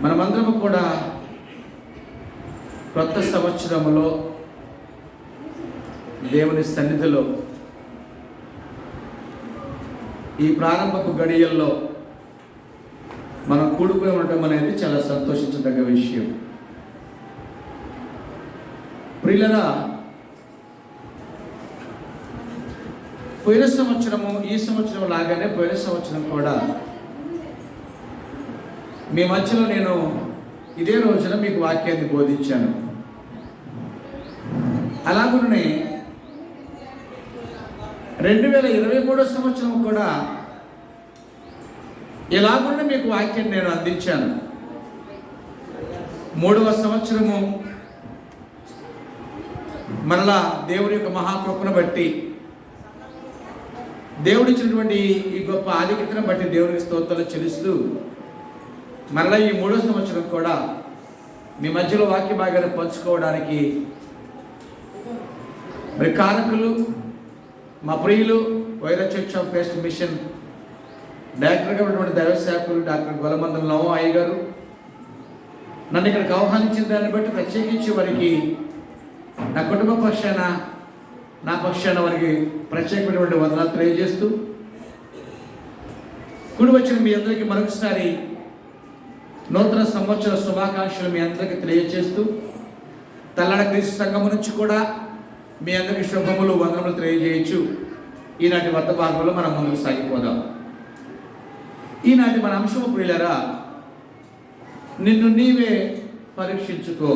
మనమందరము కూడా కొత్త సంవత్సరంలో దేవుని సన్నిధిలో ఈ ప్రారంభపు గడియల్లో మనం కూడుకుని ఉండటం అనేది చాలా సంతోషించదగ్గ విషయం. ప్రియులరా, పోయిన సంవత్సరము ఈ సంవత్సరం లాగానే పోయిన సంవత్సరం కూడా మీ మధ్యలో నేను ఇదే రోజున మీకు వాక్యాన్ని బోధించాను. అలాగనే 2023 సంవత్సరం కూడా ఇలాగనే మీకు వాక్యాన్ని నేను అందించాను. 3వ సంవత్సరము మరలా దేవుడి యొక్క మహాకృపను బట్టి, దేవుడిచ్చినటువంటి ఈ గొప్ప ఆధిక్యతను బట్టి దేవునికి స్తోత్రాలు చెల్లిస్తూ మరలా ఈ 3వ సంవత్సరం కూడా మీ మధ్యలో వాక్య భాగాన్ని పంచుకోవడానికి మరి కారకులు, మా ప్రియులు, Wyra church of Christ mission డైరెక్టర్గా ఉన్నటువంటి దైవ సేవకులు డాక్టర్ గొలమందం నవ అయ్య గారు నన్ను ఇక్కడికి ఆహ్వానించిన దాన్ని బట్టి ప్రత్యేకించి వారికి నా కుటుంబ పక్షాన, నా పక్షాన వారికి ప్రత్యేకమైనటువంటి వందనాలు తెలియజేస్తూ, కూడి వచ్చిన మీ అందరికీ మరొకసారి నూతన సంవత్సర శుభాకాంక్షలు మీ అందరికీ తెలియజేస్తూ, తల్లడ క్రీస్తు సంఘము నుంచి కూడా మీ అందరికీ శుభములు, వందనములు తెలియజేయచ్చు. ఈనాటి వర్త భాగంలో మనం ముందుకు సాగిపోదాం. ఈనాటి మన అంశము ప్రియులారా, నిన్ను నీవే పరీక్షించుకో.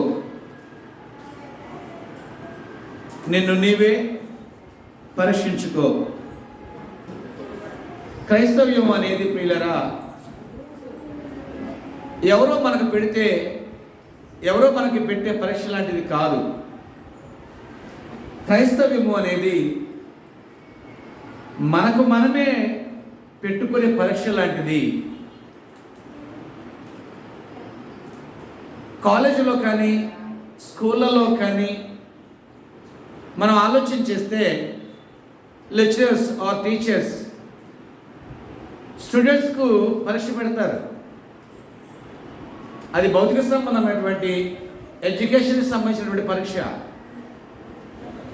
నిన్ను నీవే పరీక్షించుకో. క్రైస్తవ్యం అనేది ప్రియులారా, ఎవరో మనకు పెట్టే పరీక్ష లాంటిది కాదు. క్రైస్తవ్యము అనేది మనకు మనమే పెట్టుకునే పరీక్ష లాంటిది. కాలేజీలో కానీ స్కూళ్ళలో కానీ మనం ఆలోచన చేస్తే లెక్చరర్స్ ఆర్ టీచర్స్ స్టూడెంట్స్కు పరీక్ష పెడతారు. అది భౌతిక సంబంధమైనటువంటి ఎడ్యుకేషన్కి సంబంధించినటువంటి పరీక్ష.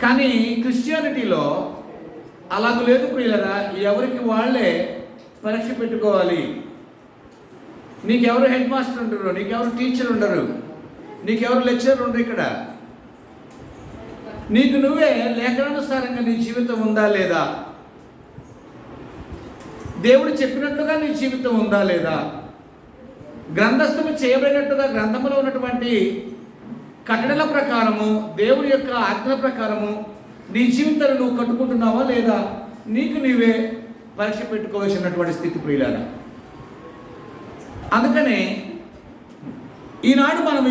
కానీ క్రిస్టియానిటీలో అలాగ లేదు ప్రియులరా. ఎవరికి వాళ్ళే పరీక్ష పెట్టుకోవాలి. నీకెవరు హెడ్ మాస్టర్ ఉండరు, నీకెవరు టీచర్ ఉండరు, నీకెవరు లెక్చరర్ ఉండరు. ఇక్కడ నీకు నువ్వే లేఖనానుసారంగా నీ జీవితం ఉందా లేదా, దేవుడు చెప్పినట్టుగా నీ జీవితం ఉందా లేదా, గ్రంథస్థము చేయబడినట్టుగా గ్రంథములో ఉన్నటువంటి కట్టడల ప్రకారము, దేవుని యొక్క ఆజ్ఞల ప్రకారము నీ జీవితాన్ని నువ్వు కట్టుకుంటున్నావా లేదా, నీకు నీవే పరీక్ష పెట్టుకోవాల్సినటువంటి స్థితి ప్రియులారా. అందుకనే ఈనాడు మనం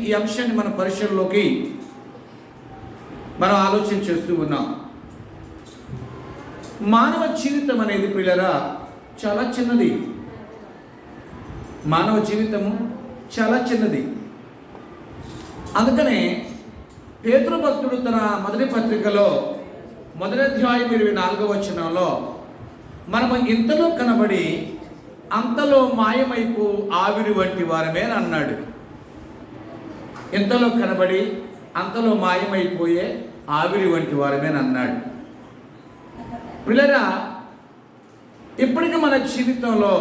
ఈ అంశాన్ని మన పరిశీలనలోకి మనం ఆలోచన చేస్తూ ఉన్నాం. మానవ జీవితం అనేది ప్రియులారా చాలా చిన్నది. మానవ జీవితము చాలా చిన్నది. అందుకనే పేతురు భక్తుడు తన మొదటి పత్రికలో 1వ అధ్యాయం 24వ వచనంలో మనము ఇంతలో కనబడి అంతలో మాయమైపు ఆవిరి వంటి వారమే అన్నాడు. ఇంతలో కనబడి అంతలో మాయమైపోయే ఆవిరి వంటి వారమే అన్నాడు. పిల్లరా, ఇప్పటికీ మన జీవితంలో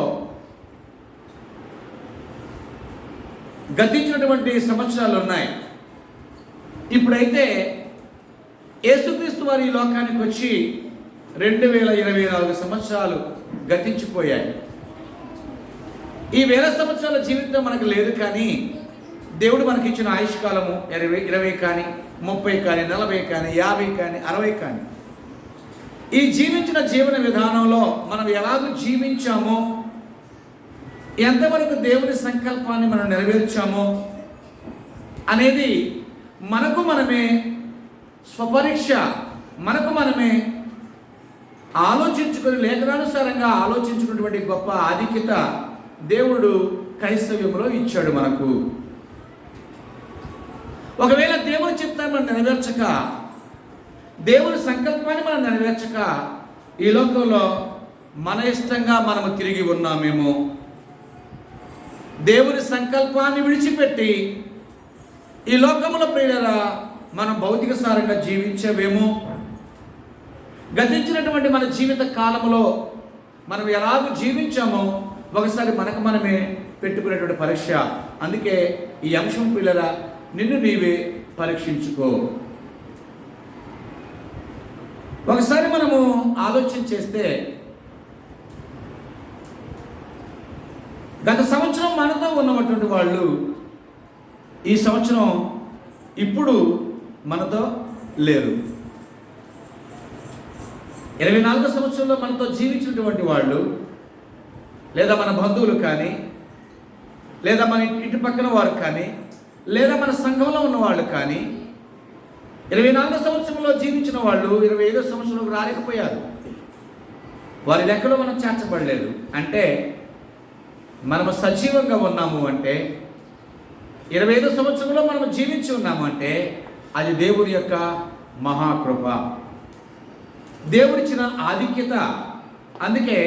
గతించినటువంటి సంవత్సరాలు ఉన్నాయి. ఇప్పుడైతే యేసుక్రీస్తు వారి ఈ లోకానికి వచ్చి 2024 సంవత్సరాలు గతించిపోయాయి. ఈ 1000 సంవత్సరాల జీవితం మనకు లేదు. కానీ దేవుడు మనకి ఇచ్చిన ఆయుష్కాలము 20 కానీ 30 కానీ 40 కానీ 50 కానీ 60 కానీ, ఈ జీవించిన జీవన విధానంలో మనం ఎలాగ జీవించామో, ఎంతవరకు దేవుని సంకల్పాన్ని మనం నెరవేర్చామో అనేది మనకు మనమే స్వపరీక్ష, మనకు మనమే ఆలోచించుకొని లేఖనానుసారంగా ఆలోచించుకున్నటువంటి గొప్ప ఆధిక్యత దేవుడు క్రైస్తవ్యంలో ఇచ్చాడు మనకు. ఒకవేళ దేవుని చిత్తాన్ని మనం నెరవేర్చక, దేవుని సంకల్పాన్ని మనం నెరవేర్చక ఈ లోకంలో మన ఇష్టంగా మనము తిరిగి ఉన్నామేమో. దేవుని సంకల్పాన్ని విడిచిపెట్టి ఈ లోకములో ప్రియులారా మనం భౌతిక సారంగా జీవించవేమో. గతించినటువంటి మన జీవిత కాలంలో మనం ఎలాగ జీవించామో ఒకసారి మనకు మనమే పెట్టుకునేటువంటి పరీక్ష. అందుకే ఈ అంశం ప్రియులారా, నిన్ను నీవే పరీక్షించుకో. ఒకసారి మనము ఆలోచన చేస్తే గత సంవత్సరం మనతో ఉన్నటువంటి వాళ్ళు ఈ సంవత్సరం ఇప్పుడు మనతో లేరు. 24 సంవత్సరంలో మనతో జీవించినటువంటి వాళ్ళు, లేదా మన బంధువులు కానీ, లేదా మన ఇంటి పక్కన వారు కానీ, లేదా మన సంఘంలో ఉన్నవాళ్ళు కానీ 24 సంవత్సరంలో జీవించిన వాళ్ళు 25వ సంవత్సరంలో రాలేకపోయారు. వారి లెక్కలో మనం చేర్చబడలేదు. అంటే మనము సజీవంగా ఉన్నాము అంటే, 25వ సంవత్సరంలో మనము జీవించి ఉన్నాము అంటే అది దేవుని యొక్క మహాకృప, దేవుడిచ్చిన ఆధిక్యత. అందుకే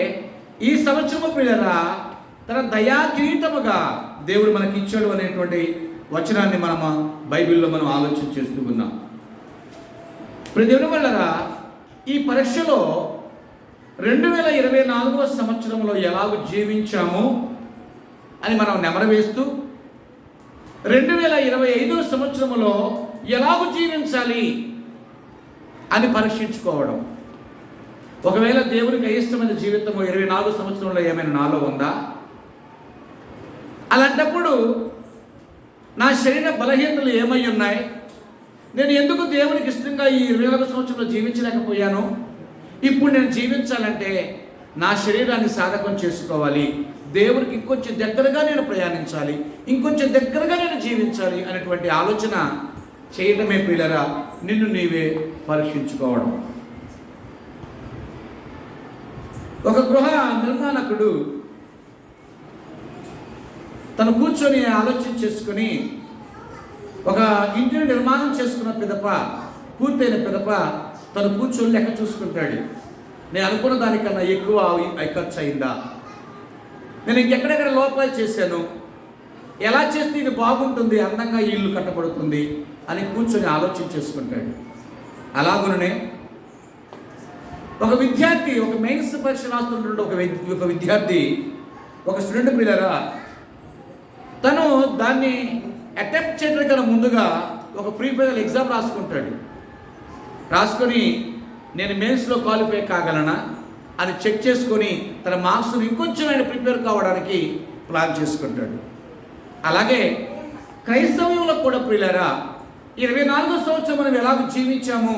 ఈ సంవత్సరము ప్రియులారా తన దయా కిరీటముగా దేవుడు మనకి ఇచ్చాడు అనేటువంటి వచనాన్ని మనం బైబిల్లో మనం ఆలోచన చేస్తూ ఉన్నాం. దేవుని వల్లరా ఈ పరీక్షలో 2024వ సంవత్సరంలో ఎలాగ జీవించాము అని మనం నెమరవేస్తూ 2025వ సంవత్సరంలో ఎలాగ జీవించాలి అని పరీక్షించుకోవడం. ఒకవేళ దేవునికి అయిష్టమైన జీవితము 24 సంవత్సరంలో ఏమైనా నాలో ఉందా? అలాంటప్పుడు నా శరీర బలహీనతలు ఏమై ఉన్నాయి? నేను ఎందుకు దేవునికి ఇష్టంగా ఈ 24 సంవత్సరంలో జీవించలేకపోయాను? ఇప్పుడు నేను జీవించాలంటే నా శరీరాన్ని సాధకం చేసుకోవాలి, దేవునికి ఇంకొంచెం దగ్గరగా నేను ప్రయాణించాలి, ఇంకొంచెం దగ్గరగా నేను జీవించాలి అనేటువంటి ఆలోచన చేయడమే ప్రియులారా నిన్ను నీవే పరీక్షించుకోవడం. ఒక గృహ నిర్మాణకుడు తను కూర్చొని ఆలోచన చేసుకొని ఒక ఇంటిని నిర్మాణం చేసుకున్న పిదప, పూర్తయిన పిదప తను కూర్చొని లెక్క చూసుకుంటాడు. నేను అనుకున్న దానికన్నా ఎక్కువ ఖర్చు అయిందా? నేను ఇంకెక్కడెక్కడ లోపాలు చేశాను? ఎలా చేస్తే ఇది బాగుంటుంది, అందంగా ఈ ఇల్లు కట్టబడుతుంది అని కూర్చొని ఆలోచన చేసుకుంటాడు. అలాగునే ఒక విద్యార్థి, ఒక మెయిన్స్ పరీక్ష రాస్తున్నటువంటి ఒక విద్యార్థి, ఒక స్టూడెంట్ పిల్లరా, తను దాన్ని అటెంప్ట్ చేయడానికన్నా ముందుగా ఒక ప్రీ ఫైనల్ ఎగ్జామ్ రాసుకుంటాడు. రాసుకొని నేను మెయిన్స్లో క్వాలిఫై కాగలనా అని చెక్ చేసుకొని తన మార్క్స్ని ఇంకొంచెం ఆయన ప్రిపేర్ కావడానికి ప్లాన్ చేసుకుంటాడు. అలాగే క్రైస్తవ్యంలో కూడా ప్రియులారా 24వ సంవత్సరం మనం ఎలాగ జీవించాము,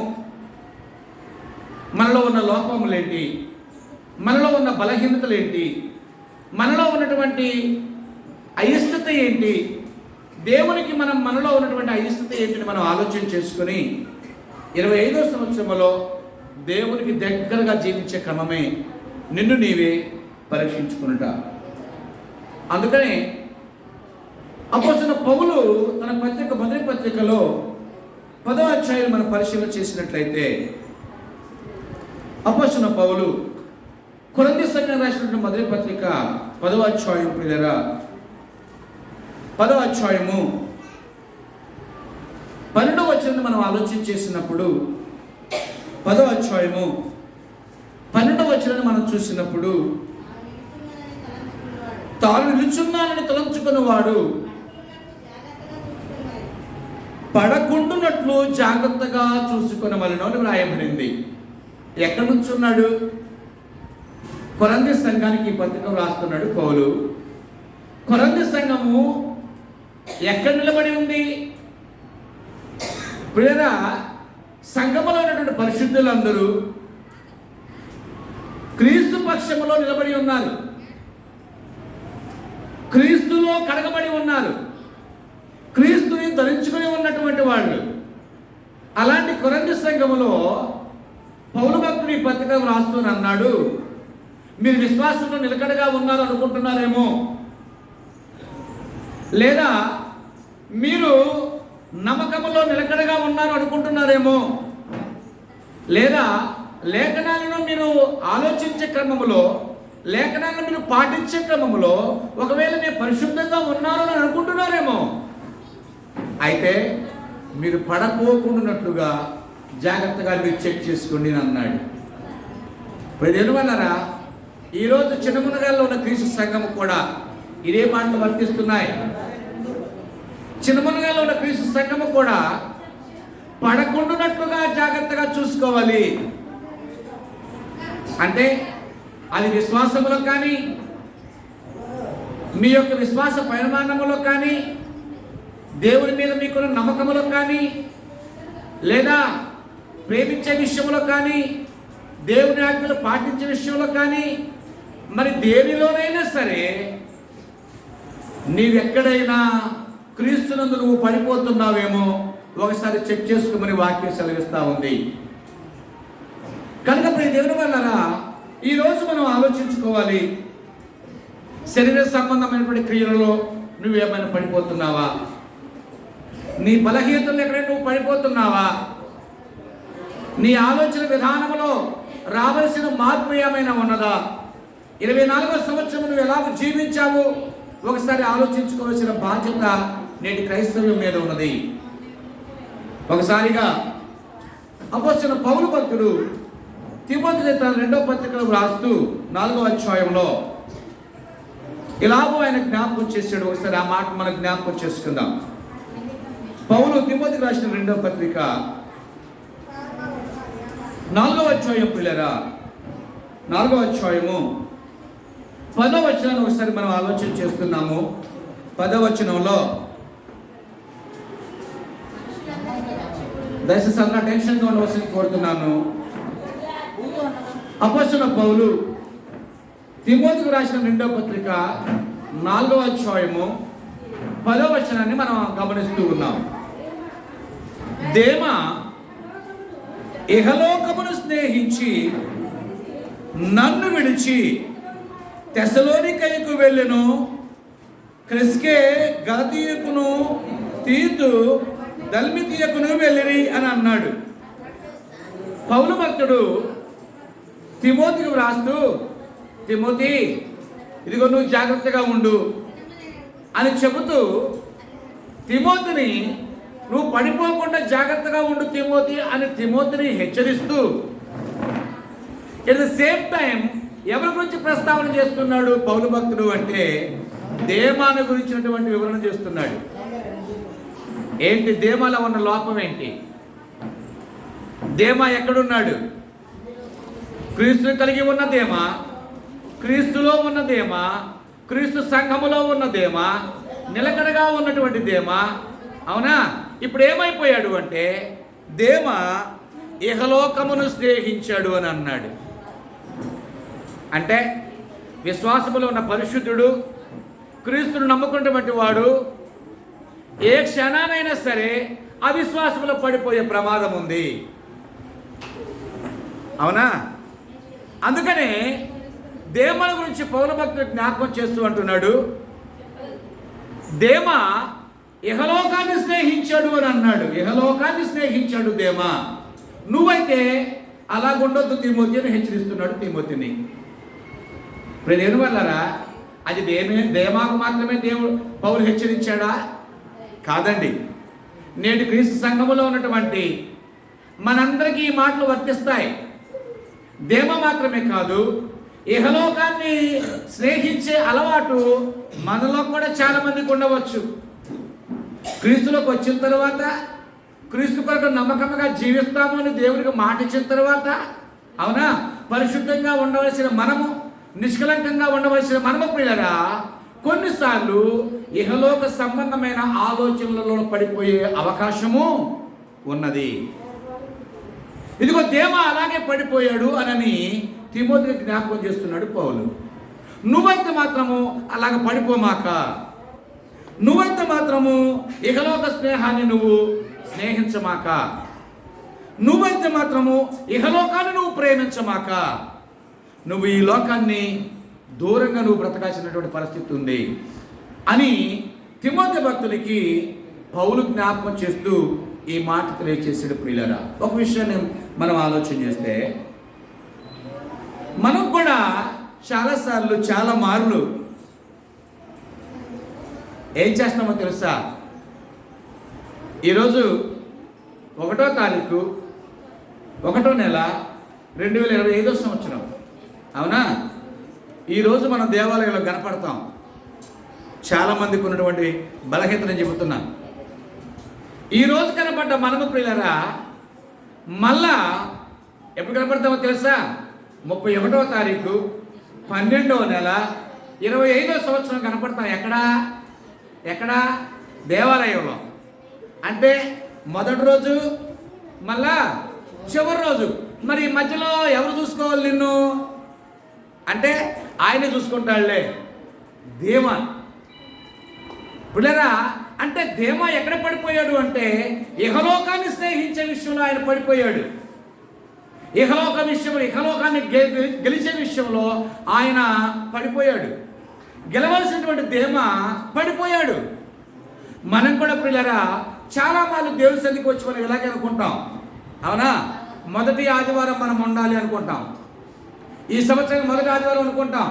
మనలో ఉన్న లోపములేంటి, మనలో ఉన్న బలహీనతలు ఏంటి, మనలో ఉన్నటువంటి అయిష్టత ఏంటి, దేవునికి మనలో ఉన్నటువంటి అయిష్టత ఏంటిని మనం ఆలోచన చేసుకొని 25వ సంవత్సరంలో దేవునికి దగ్గరగా జీవించే క్రమమే నిన్ను నీవే పరీక్షించుకునుట. అందుకనే అపోస్తలుడైన పౌలు తన పత్రిక మొదటి పత్రికలో 10వ అధ్యాయం మనం పరిశీలన చేసినట్లయితే, అపోస్తలుడైన పౌలు కొరింథీ సంఘానికి రాసినటువంటి మొదటి పత్రిక 10వ అధ్యాయం ప్రియులారా, 10వ అధ్యాయము 12వ వచనాన్ని మనం ఆలోచన చేసినప్పుడు, 10వ అధ్యాయము 12వ వచనాన్ని మనం చూసినప్పుడు, తాను నిలుచున్నానని తలంచుకున్నవాడు పడకుండునట్లు జాగ్రత్తగా చూసుకొనవలెను అని వ్రాయబడింది. ఎక్కడి నుంచి ఉన్నాడు? కొరింథీ సంఘానికి పత్రిక రాస్తున్నాడు పౌలు. కొరింథీ సంఘము ఎక్కడ నిలబడి ఉంది? ప్రియరా, సంఘములో ఉన్నటువంటి పరిశుద్ధులందరూ క్రీస్తు పక్షములో నిలబడి ఉన్నారు, క్రీస్తులో కడగబడి ఉన్నారు, క్రీస్తుని ధరించుకుని ఉన్నటువంటి వాళ్ళు. అలాంటి కొరింథీ సంఘములో పౌలు భక్తుడు ఈ పత్రిక రాస్తూ అన్నాడు, మీరు విశ్వాసంలో నిలకడగా ఉన్నారు అనుకుంటున్నారేమో, లేదా మీరు నమ్మకంలో నిలకడగా ఉన్నారు అనుకుంటున్నారేమో, లేదా లేఖనాలను మీరు ఆలోచించే క్రమంలో లేఖనాలను మీరు పాటించే క్రమంలో ఒకవేళ నేను పరిశుద్ధంగా ఉన్నాను అని అనుకుంటున్నారేమో. అయితే మీరు పడపోకుండానట్లుగా జాగ్రత్తగా మీరు చెక్ చేసుకోండి అని అన్నాడు. ఇప్పుడు ఎందువల్లరా ఈరోజు చిన్నమునగాల్లో ఉన్న క్రీస్తు సంఘం కూడా ఇదే మాటలు వర్తిస్తున్నాయి. చిన్నమునగాల్లో ఉన్న క్రీస్తు సంఘము కూడా పడకుండానట్లుగా జాగ్రత్తగా చూసుకోవాలి. అంటే అది విశ్వాసములో కానీ, మీ యొక్క విశ్వాస పరిమాణములో కానీ, దేవుని మీద మీకున్న నమ్మకములో కానీ, లేదా ప్రేమించే విషయంలో కానీ, దేవుని ఆజ్ఞలు పాటించే విషయంలో కానీ, మరి దేనిలోనైనా సరే నీవెక్కడైనా క్రీస్తునందు నువ్వు పడిపోతున్నావేమో ఒకసారి చెక్ చేసుకోమని వాక్యం సెలవిస్తూ ఉంది. కనుక ప్రియ దేవుని వల్లరా ఈరోజు మనం ఆలోచించుకోవాలి. శరీర సంబంధమైనటువంటి క్రియలలో నువ్వేమైనా పడిపోతున్నావా? నీ బలహీనతలు ఎక్కడైనా నువ్వు పడిపోతున్నావా? నీ ఆలోచన విధానంలో రావలసిన మార్పు ఏమైనా ఉన్నదా? 24వ సంవత్సరం నువ్వు ఎలాగ జీవించావు ఒకసారి ఆలోచించుకోవాల్సిన బాధ్యత నేటి క్రైస్తవ్యం మీద ఉన్నది. ఒకసారిగా అపోస్తలుడైన పౌలు భక్తుడు తిమోతికి తన 2వ పత్రికలో వ్రాస్తూ 4వ అధ్యాయంలో ఇలాగో ఆయన జ్ఞాపకం చేశాడు. ఒకసారి ఆ మాట మనం జ్ఞాపకం చేసుకుందాం. పౌలు తిమోతికి రాసిన 2వ పత్రిక 4వ అధ్యాయం పిల్లరా, 4వ అధ్యాయము 10వ వచనాన్ని ఒకసారి మనం ఆలోచన చేస్తున్నాము. 10వ వచనంలో దయచేసి అన్న టెన్షన్గా ఉండవలసింది కోరుతున్నాను. అపోస్తలుడైన పౌలు తిమోతికి రాసిన 2వ పత్రిక 4వ అధ్యాయము 10వ వచనాన్ని మనం గమనిస్తూ ఉన్నాం. దేమ ఇహలోకమును స్నేహించి నన్ను విడిచి తెస్సలోనికైకు వెళ్ళెను. క్రెస్కే గలతీయకును తీతు దల్మతీయకును వెళ్ళిరి అని అన్నాడు. పౌలు భక్తుడు తిమోతికి వ్రాస్తూ, తిమోతి ఇదిగో నువ్వు జాగ్రత్తగా ఉండు అని చెబుతూ తిమోతిని నువ్వు పడిపోకుండా జాగ్రత్తగా ఉండు తిమోతి అని తిమోతిని హెచ్చరిస్తూ, ఎట్ ద సేమ్ టైం ఎవరి గురించి ప్రస్తావన చేస్తున్నాడు పౌలు భక్తుడు అంటే దేమాను గురించినటువంటి వివరణ చేస్తున్నాడు. ఏంటి దేమాలో ఉన్న లోపం ఏంటి? దేమా ఎక్కడున్నాడు? క్రీస్తుని కలిగి ఉన్న దేమా, క్రీస్తులో ఉన్న దేమా, క్రీస్తు సంఘములో ఉన్న దేమా, నిలకడగా ఉన్నటువంటి దేమా. అవునా? ఇప్పుడు ఏమైపోయాడు అంటే దేమా ఇహలోకమును స్నేహించాడు అని అన్నాడు. అంటే విశ్వాసములో ఉన్న పరిశుద్ధుడు, క్రీస్తును నమ్ముకున్నటువంటి వాడు ఏ క్షణానైనా సరే అవిశ్వాసములో పడిపోయే ప్రమాదం ఉంది. అవునా? అందుకనే దేమల గురించి పౌలు భక్తుడు జ్ఞాపకం చేస్తూ అంటున్నాడు, దేమ ఇహలోకాన్ని స్నేహించాడు అని అన్నాడు. ఇహలోకాన్ని స్నేహించాడు దేమ. నువ్వైతే అలాగుండొద్దు తిమోతి అని హెచ్చరిస్తున్నాడు తిమోతిని. ఇప్పుడు వల్లరా అది దేమాకు మాత్రమే దేవుడు పౌలు హెచ్చరించాడా? కాదండి. నేటి క్రీస్తు సంఘములో ఉన్నటువంటి మనందరికీ ఈ మాటలు వర్తిస్తాయి. దేమ మాత్రమే కాదు, ఇహలోకాన్ని స్నేహించే అలవాటు మనలో కూడా చాలా మందికి ఉండవచ్చు. క్రీస్తులోకి వచ్చిన తర్వాత, క్రీస్తు కొరకు నమ్మకంగా జీవిస్తాము అని దేవుడికి మాట ఇచ్చిన తర్వాత, అవునా, పరిశుద్ధంగా ఉండవలసిన మనము, నిష్కలంకంగా ఉండవలసిన మనము ప్రియులరా కొన్నిసార్లు ఇహలోక సంబంధమైన ఆలోచనలలో పడిపోయే అవకాశము ఉన్నది. ఇదిగో దేమ అలాగే పడిపోయాడు అని తిమోతికి జ్ఞాపకం చేస్తున్నాడు పౌలు. నువ్వైతే మాత్రము అలాగ పడిపోమాక, నువ్వైతే మాత్రము ఇహలోక స్నేహాన్ని నువ్వు స్నేహించమాక, నువ్వైతే మాత్రము ఇహలోకాన్ని నువ్వు ప్రేమించమాక. నువ్వు ఈ లోకాన్ని దూరంగా నువ్వు బ్రతకాల్సినటువంటి పరిస్థితి ఉంది అని తిమోతి భక్తులకి పౌలు జ్ఞాపకం చేస్తూ ఈ మాట తెలియచేసాడు. ప్రియులరా, ఒక విషయాన్ని మనం ఆలోచన చేస్తే మనం కూడా చాలాసార్లు చాలా మార్లు ఏం చేస్తామో తెలుసా? ఈరోజు 1వ తారీఖు 1వ నెల 2025 సంవత్సరం, అవునా? ఈరోజు మనం దేవాలయంలో కనపడతాం. చాలామందికి ఉన్నటువంటి బలహీనతను చెబుతున్నాను. ఈరోజు కనపడ్డ మనము ప్రియులరా మళ్ళా ఎప్పుడు కనపడతామో తెలుసా? 31వ తారీఖు 12వ నెల 25వ సంవత్సరం కనపడతాం. ఎక్కడ? దేవాలయంలో. అంటే మొదటి రోజు మళ్ళా చివరి రోజు. మరి మధ్యలో ఎవరు చూసుకోవాలి నిన్ను అంటే ఆయనే చూసుకుంటాడులే, దేమా. పిల్లరా, అంటే దేమా ఎక్కడ పడిపోయాడు అంటే ఇహలోకాన్ని స్నేహించే విషయంలో ఆయన పడిపోయాడు. ఇహలోకాన్ని గెలిచే విషయంలో ఆయన పడిపోయాడు. గెలవలసినటువంటి దేమా పడిపోయాడు. మనం కూడా పిల్లరా చాలా మార్లు దేవుని సన్నిధికి వచ్చి మనం ఇలాగే అనుకుంటాం, అవునా? మొదటి ఆదివారం మనం ఉండాలి అనుకుంటాం. ఈ సంవత్సరం మొదటి ఆదివారం అనుకుంటాం,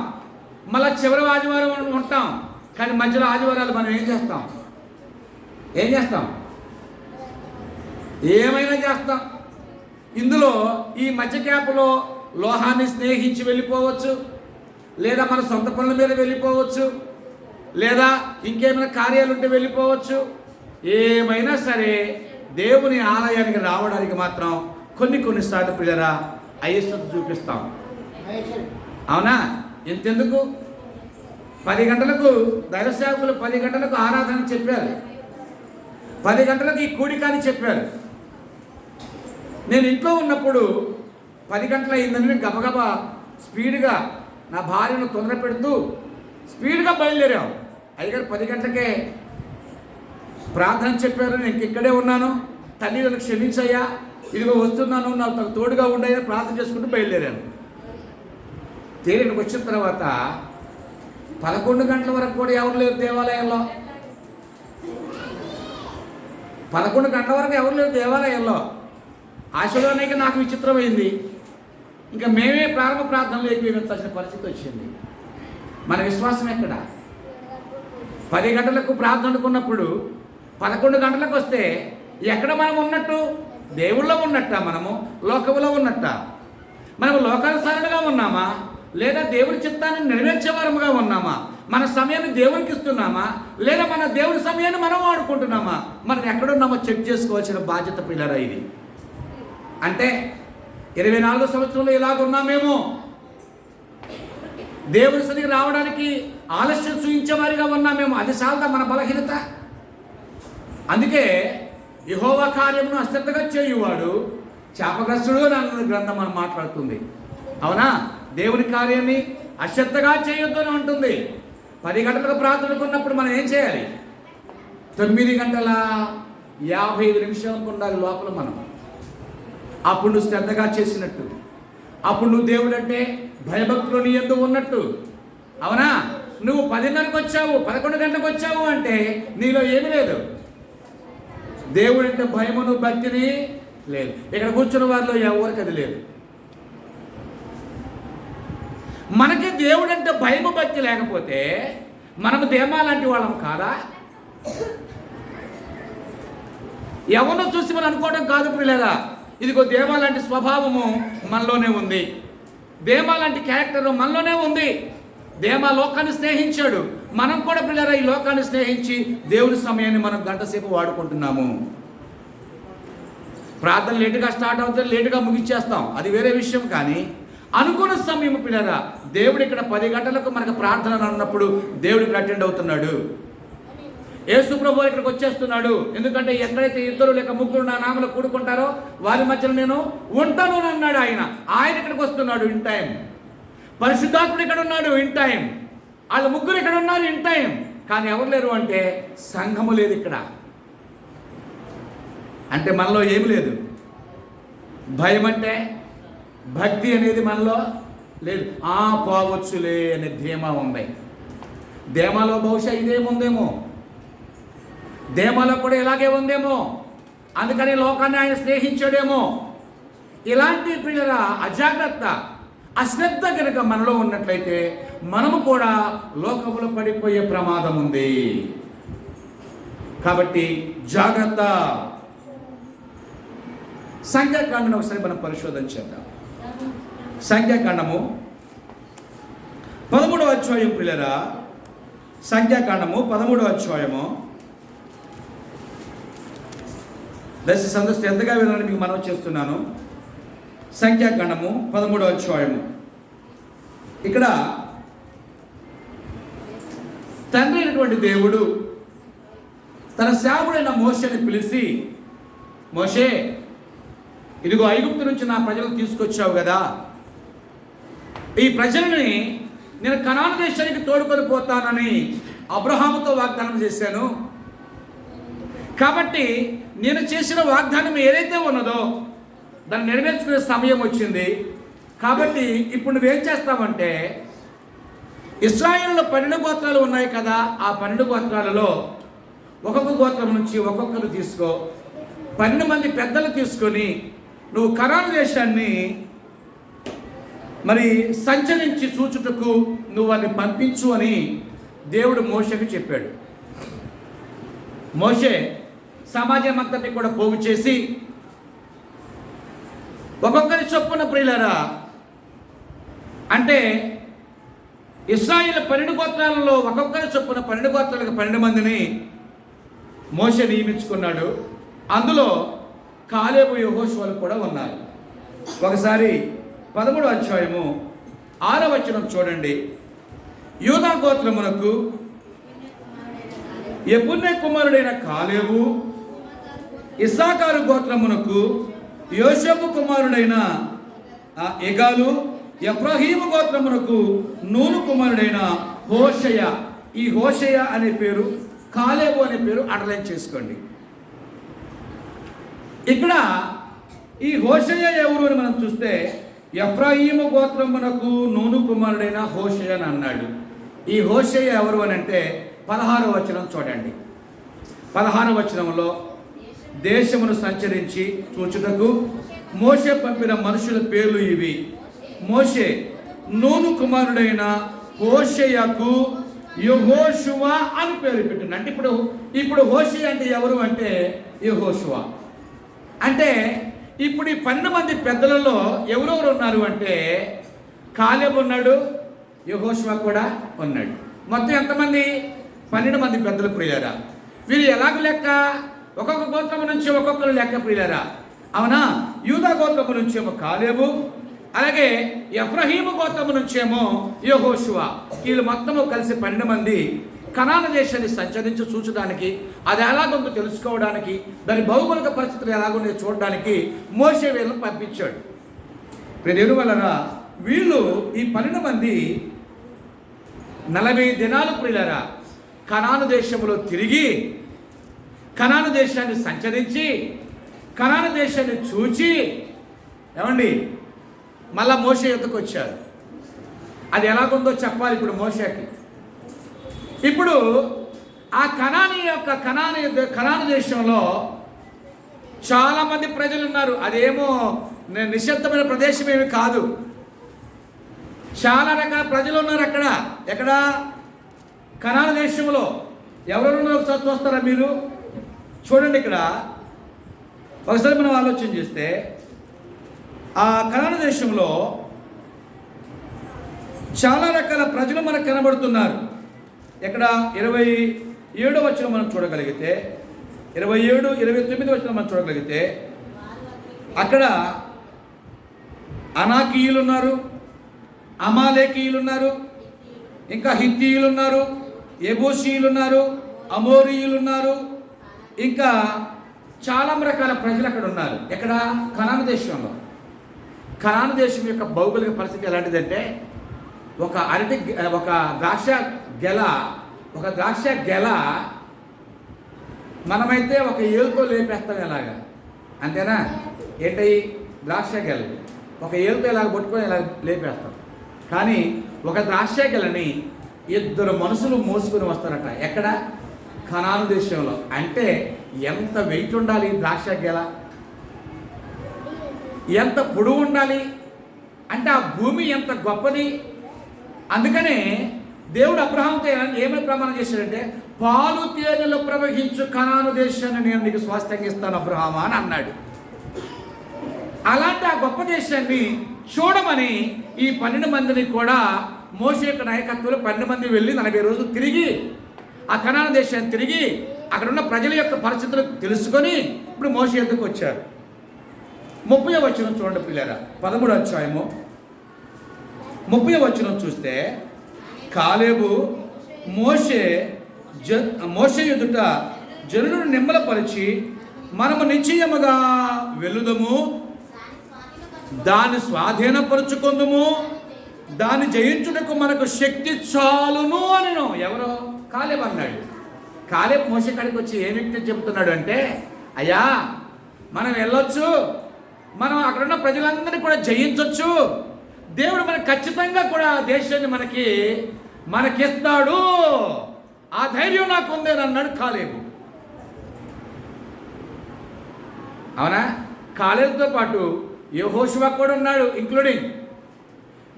మళ్ళీ చివరి ఆదివారం ఉంటాం. కానీ మధ్యలో ఆదివారాలు మనం ఏం చేస్తాం? ఏమైనా చేస్తాం. ఇందులో ఈ మధ్య గ్యాప్లో లోహాన్ని స్నేహించి వెళ్ళిపోవచ్చు, లేదా మన సొంత పనుల మీద వెళ్ళిపోవచ్చు, లేదా ఇంకేమైనా కార్యాలు ఉంటే వెళ్ళిపోవచ్చు. ఏమైనా సరే దేవుని ఆలయానికి రావడానికి మాత్రం కొన్నిసార్లు పిల్లరా అయిష్టత చూపిస్తాం, అవునా? ఎంతెందుకు 10 గంటలకు దైవసేవకులు 10 గంటలకు ఆరాధన చెప్పారు, 10 గంటలకు ఈ కూడికాని చెప్పారు. నేను ఇంట్లో ఉన్నప్పుడు 10 గంటలు అయిందని గబగబా స్పీడ్గా నా భార్యను తొందర పెడుతూ స్పీడ్గా బయలుదేరాం. అయ్యగారు 10 గంటలకే ప్రార్థన చెప్పారు. నేను ఇక్కడే ఉన్నాను, తల్లి నన్ను క్షమించయ్యా, ఇదిగో వస్తున్నాను, నాకు తోడుగా ఉండయ్యా ప్రార్థన చేసుకుంటూ బయలుదేరాను. తేలికి వచ్చిన తర్వాత 11 గంటల వరకు కూడా ఎవరు లేరు దేవాలయంలో. 11 గంటల వరకు ఎవరు లేరు దేవాలయంలో. ఆశలోనే నాకు విచిత్రమైంది. ఇంకా మేమే ప్రారంభ ప్రార్థనలు ఏకీభవించాల్సిన పరిస్థితి వచ్చింది. మన విశ్వాసం ఎక్కడ? 10 గంటలకు ప్రార్థన అనుకున్నప్పుడు 11 గంటలకు వస్తే ఎక్కడ మనం ఉన్నట్టు? దేవుళ్ళో ఉన్నట్ట? మనము లోకములో ఉన్నట్ట? మనము లోకానుసారులుగా ఉన్నామా, లేదా దేవుడి చిత్తాన్ని నెరవేర్చేవారముగా ఉన్నామా? మన సమయాన్ని దేవునికి ఇస్తున్నామా, లేదా మన దేవుడి సమయాన్ని మనం వాడుకుంటున్నామా? మనం ఎక్కడున్నామో చెక్ చేసుకోవాల్సిన బాధ్యత పిల్లరా ఇది. అంటే 24వ సంవత్సరంలో ఇలాగున్నామేమో, దేవుడి సన్నిధికి రావడానికి ఆలస్యం చూపించేవారిగా ఉన్నామేమో. అది చాలదా మన బలహీనత? అందుకే యెహోవా కార్యమును అశ్రద్ధగా చేయువాడు శాపగ్రస్తుడు అని గ్రంథం మనం మాట్లాడుతుంది, అవునా? దేవుని కార్యాన్ని అశ్రద్ధగా చేయొద్దు అని ఉంటుంది. 10 గంటలకు ప్రార్థనకున్నప్పుడు మనం ఏం చేయాలి? 9:55 ఉండాలి లోపల మనం. అప్పుడు నువ్వు శ్రద్ధగా చేసినట్టు, అప్పుడు నువ్వు దేవుడు అంటే భయభక్తులు నీ యందు ఉన్నట్టు, అవునా? నువ్వు 10:30కు వచ్చావు, 11 గంటలకు వచ్చావు అంటే నీలో ఏమీ లేదు. దేవుడు అంటే భయమును భక్తిని లేదు. ఇక్కడ కూర్చున్న వారిలో ఎవరికి అది లేదు. మనకి దేవుడు అంటే భయము భక్తి లేకపోతే మనము దేమా లాంటి వాళ్ళం కాదా? ఎవరినో చూసి మనం అనుకోవడం కాదు పిల్లరా. ఇదిగో దేమా లాంటి స్వభావము మనలోనే ఉంది, దేమా లాంటి క్యారెక్టర్ మనలోనే ఉంది. దేమా లోకాన్ని స్నేహించాడు, మనం కూడా పిల్లరా ఈ లోకాన్ని స్నేహించి దేవుని సమయాన్ని మనం గంట సేపు వాడుకుంటున్నాము. ప్రార్థన లేటుగా స్టార్ట్ అవుతుంది, లేటుగా ముగించేస్తాం, అది వేరే విషయం. కానీ అనుకున్న సమయం పిల్లరా దేవుడు ఇక్కడ 10 గంటలకు మనకు ప్రార్థన అన్నప్పుడు దేవుడికి అటెండ్ అవుతున్నాడు. యేసు ప్రభువు ఇక్కడికి వచ్చేస్తున్నాడు. ఎందుకంటే ఎక్కడైతే 2 లేక 3 నా నామలో కూడుకుంటారో వారి మధ్యలో నేను ఉంటాను అని అన్నాడు ఆయన ఇక్కడికి వస్తున్నాడు ఇన్ టైం. పరిశుద్ధాత్ముడు ఇక్కడ ఉన్నాడు ఇన్ టైం. వాళ్ళు 3 ఇక్కడ ఉన్నారు ఇన్ టైం. కానీ ఎవరు లేరు అంటే సంఘము లేదు ఇక్కడ. అంటే మనలో ఏమి లేదు. భయం అంటే భక్తి అనేది మనలో లేదు. పోవచ్చులే అనే ధీమా ఉంది. ధీమాలో బహుశా ఇదేముందేమో, దేమాలో కూడా ఇలాగే ఉందేమో, అందుకని లోకాన్ని ఆయన స్నేహించాడేమో. ఇలాంటి ప్రియుల అజాగ్రత్త, అశ్రద్ధ కనుక మనలో ఉన్నట్లయితే మనము కూడా లోకములో పడిపోయే ప్రమాదం ఉంది. కాబట్టి జాగ్రత్త. సంఖ్యాకాండం ఒకసారి మనం పరిశోధన చేద్దాం. సంఖ్యాకాండము 13వ అధ్యాయం పిల్లరా, సంఖ్యాకాండము 13వ అధ్యాయము. దయచేసి సందర్శి ఎంతగా వినాలని మీకు మనవి చేస్తున్నాను. సంఖ్యాకాండము 13వ అధ్యాయము. ఇక్కడ తండ్రి అయినటువంటి దేవుడు తన సేవకుడైన మోషేని పిలిచి, మోషే, ఇదిగో ఐగుప్తు నుంచి నా ప్రజలను తీసుకొచ్చావు కదా, ఈ ప్రజలని నేను కనాను దేశానికి తోడుకొని పోతానని అబ్రహాముతో వాగ్దానం చేశాను. కాబట్టి నేను చేసిన వాగ్దానం ఏదైతే ఉన్నదో దాన్ని నెరవేర్చుకునే సమయం వచ్చింది. కాబట్టి ఇప్పుడు నువ్వేం చేస్తావంటే, ఇశ్రాయేలులో 12 గోత్రాలు ఉన్నాయి కదా, ఆ 12 గోత్రాలలో ఒక్కొక్క గోత్రం నుంచి ఒక్కొక్కరు తీసుకో, 12 మంది పెద్దలు తీసుకొని నువ్వు కనాను దేశాన్ని మరి సంచరించి చూచుటకు నువ్వు వారిని పంపించు అని దేవుడు మోషేకు చెప్పాడు. మోషే సమాజం అంతటి కూడా పోగు చేసి ఒక్కొక్కరి చొప్పున ప్రియులారా, అంటే ఇశ్రాయేలు 12 గోత్రాలలో ఒక్కొక్కరి చొప్పున 12 గోత్రాలకు 12 మందిని మోషే నియమించుకున్నాడు. అందులో కాలేబు యెహోషువలు కూడా ఉన్నారు. ఒకసారి 13వ అధ్యాయము 6వ వచనం చూడండి. యూదా గోత్రమునకు యెఫున్నె కుమారుడైన కాలేబు, ఇస్సాకారు గోత్రమునకు యోసేపు కుమారుడైన ఎగాలు, ఎఫ్రాహీము గోత్రమునకు నూను కుమారుడైన హోషయ. ఈ హోషయ అనే పేరు, కాలేబు అనే పేరు అండర్లైన్ చేసుకోండి. ఇక్కడ ఈ హోషయ ఎవరు అని మనం చూస్తే, ఎఫ్రాయిము గోత్రమునకు నూను కుమారుడైన హోషయ అని అన్నాడు. ఈ హోషయ ఎవరు అని అంటే 16వ వచనం చూడండి. 16వ వచనంలో, దేశమును సంచరించి చూచుటకు మోషే పంపిన మనుషుల పేర్లు ఇవి. మోషే నూను కుమారుడైన హోషయకు యెహోషువ అని పేరు పెట్టింది. అంటే ఇప్పుడు హోషయ అంటే ఎవరు అంటే యెహోషువ. అంటే ఇప్పుడు ఈ 12 మంది పెద్దలలో ఎవరెవరు ఉన్నారు అంటే, కాలేబు ఉన్నాడు, యెహోషువ కూడా ఉన్నాడు. మొత్తం ఎంతమంది? 12 మంది పెద్దలు ప్రియులారా. వీరు ఎలాగ లెక్క? ఒక్కొక్క గోత్రము నుంచి ఒక్కొక్కరు లెక్క ప్రియులారా, అవునా? యూదా గోత్రము నుంచేమో కాలేబు, అలాగే ఎఫ్రాహీము గోత్రము నుంచేమో యెహోషువ. వీళ్ళు మొత్తము కలిసి 12 మంది కనాను దేశాన్ని సంచరించి చూచడానికి, అది ఎలాగుందో తెలుసుకోవడానికి, దాని భౌగోళిక పరిస్థితులు ఎలాగుందో చూడడానికి మోషే వీళ్ళని పంపించాడు. దేవుని వలన వీళ్ళు ఈ 12 మంది 40 దినాలు ప్రియులారా కనాను దేశంలో తిరిగి, కనాను దేశాన్ని సంచరించి, కనాను దేశాన్ని చూచి, ఏమండి మళ్ళా మోషే యుద్ధకు వచ్చారు. అది ఎలాగుందో చెప్పాలి ఇప్పుడు మోషేకి. ఇప్పుడు ఆ కనాను దేశంలో చాలామంది ప్రజలు ఉన్నారు. అదేమో నిశ్శబ్దమైన ప్రదేశం ఏమి కాదు. చాలా రకాల ప్రజలు ఉన్నారు అక్కడ. ఎక్కడ? కనాను దేశంలో. ఎవరెవరు ఒకసారి చూస్తారా మీరు? చూడండి, ఇక్కడ ఒకసారి మనం ఆలోచన చేస్తే ఆ కనాను దేశంలో చాలా రకాల ప్రజలు మనకు కనబడుతున్నారు. ఇక్కడ 27వ వచనం మనం చూడగలిగితే, 27, 29 వచనం మనం చూడగలిగితే, అక్కడ అనాకీయులు ఉన్నారు, అమాలేకీయులు ఉన్నారు, ఇంకా హిత్తీయులు ఉన్నారు, యెబూసీయులు ఉన్నారు, అమోరీయులు ఉన్నారు, ఇంకా చాలా రకాల ప్రజలు అక్కడ ఉన్నారు. ఎక్కడ? కనాను దేశంలో. కనాను దేశం యొక్క భౌగోళిక పరిస్థితి ఎలాంటిదంటే, ఒక ద్రాక్ష గెల మనమైతే ఒక ఏలుతో లేపేస్తాం ఎలాగా, అంతేనా? ఏంటి ద్రాక్ష గెల ఒక ఏలుతో ఇలాగ పట్టుకొని ఇలా లేపేస్తాం. కానీ ఒక ద్రాక్ష గెలని 2 మనుషులు మోసుకొని వస్తారట. ఎక్కడ? కనాను దేశంలో. అంటే ఎంత వెయిట్ ఉండాలి ద్రాక్ష గెల, ఎంత పొడవు ఉండాలి, అంటే ఆ భూమి ఎంత గొప్పది. అందుకనే దేవుడు అబ్రహాంతో ఏమని ప్రమాణం చేశాడంటే, పాలు తేనెలు ప్రవహించు కనాను దేశాన్ని నేను నీకు స్వాస్థ్యంగా ఇస్తాను అబ్రహామా అని అన్నాడు. అలాంటి ఆ గొప్ప దేశాన్ని చూడమని ఈ 12 మందిని కూడా మోషే యొక్క నాయకత్వంలో 12 మంది వెళ్ళి 40 రోజులు తిరిగి ఆ కనాను దేశాన్ని తిరిగి అక్కడ ఉన్న ప్రజల యొక్క పరిస్థితులు తెలుసుకొని ఇప్పుడు మోషే ఎందుకు వచ్చారు. 30వ వచనం చూడండి పిల్లరా, 13వ అధ్యాయము 30వ వచనం చూస్తే, కాలేబు మోషే ఎదుట జనులను నిమ్మలపరిచి, మనము నిశ్చయముగా వెలుదము, దాన్ని స్వాధీనపరుచుకుందుము, దాన్ని జయించుటకు మనకు శక్తి చాలును అని. ఎవరో కాలేబు అన్నాడు. కాలేబు మోషే కాడికి వచ్చి ఏ వ్యక్తి చెబుతున్నాడు అంటే, అయ్యా మనం వెళ్ళొచ్చు, మనం అక్కడున్న ప్రజలందరినీ కూడా జయించవచ్చు, దేవుడు మనకు ఖచ్చితంగా కూడా ఆ దేశాన్ని మనకిస్తాడు, ఆ ధైర్యం నాకు ఉందని అన్నాడు కాలేబు. అవునా? కాలేబుతో పాటు యెహోషువ కూడా ఉన్నాడు ఇంక్లూడింగ్.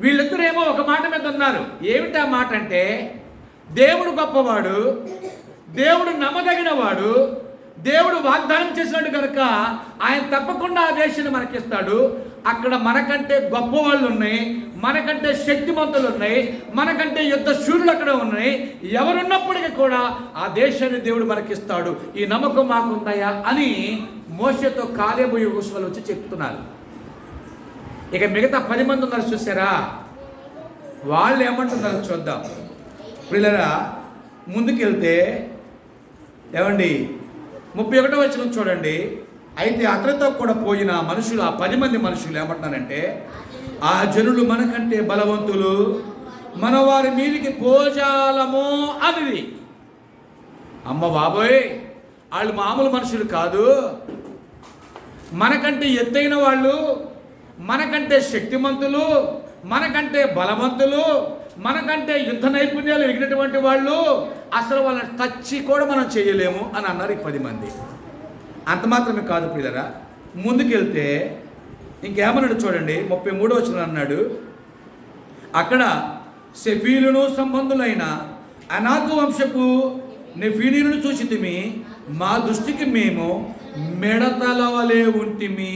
వీళ్ళిద్దరేమో ఒక మాట మీద ఉన్నారు. ఏమిటి ఆ మాట అంటే, దేవుడు గొప్పవాడు, దేవుడు నమ్మదగినవాడు, దేవుడు వాగ్దానం చేసినట్టు కనుక ఆయన తప్పకుండా ఆ దేశాన్ని మనకిస్తాడు. అక్కడ మనకంటే గొప్ప వాళ్ళు ఉన్నాయి, మనకంటే శక్తిమంతులు ఉన్నాయి, మనకంటే యుద్ధ శూరులు అక్కడ ఉన్నాయి. ఎవరున్నప్పటికీ కూడా ఆ దేశాన్ని దేవుడు మనకిస్తాడు, ఈ నమ్మకం మాకుందయా అని మోషేతో కాలేబు యెహోషువలు వచ్చి చెప్తున్నారు. ఇక మిగతా 10 మంది ఉన్నారు చూసారా, వాళ్ళు ఏమంటున్నారో చూద్దాం పిల్లరా. ముందుకెళ్తే ఏమండి 31వ వచనం చూడండి. అయితే అతనితో కూడా పోయిన మనుషులు, ఆ 10 మంది మనుషులు ఏమంటున్నారంటే, ఆ జనులు మనకంటే బలవంతులు, మన వారి మీదికి పోజాలము అని. అమ్మ బాబోయ్, వాళ్ళు మామూలు మనుషులు కాదు, మనకంటే ఎత్తైన వాళ్ళు, మనకంటే శక్తిమంతులు, మనకంటే బలవంతులు, మనకంటే యుద్ధ నైపుణ్యాలు ఎరిగినటువంటి వాళ్ళు, అసలు వాళ్ళని టచ్ కూడా మనం చేయలేము అని అన్నారు ఈ 10 మంది. అంత మాత్రమే కాదు పిల్లరా, ముందుకెళ్తే ఇంకేమన్నాడు చూడండి. 33వ వచనం అన్నాడు, అక్కడ సెఫీలును సంబంధులైన అనాకు వంశపు నెఫీలీలను చూసితిమి, మా దృష్టికి మేము మిడతల వలె ఉంటిమి,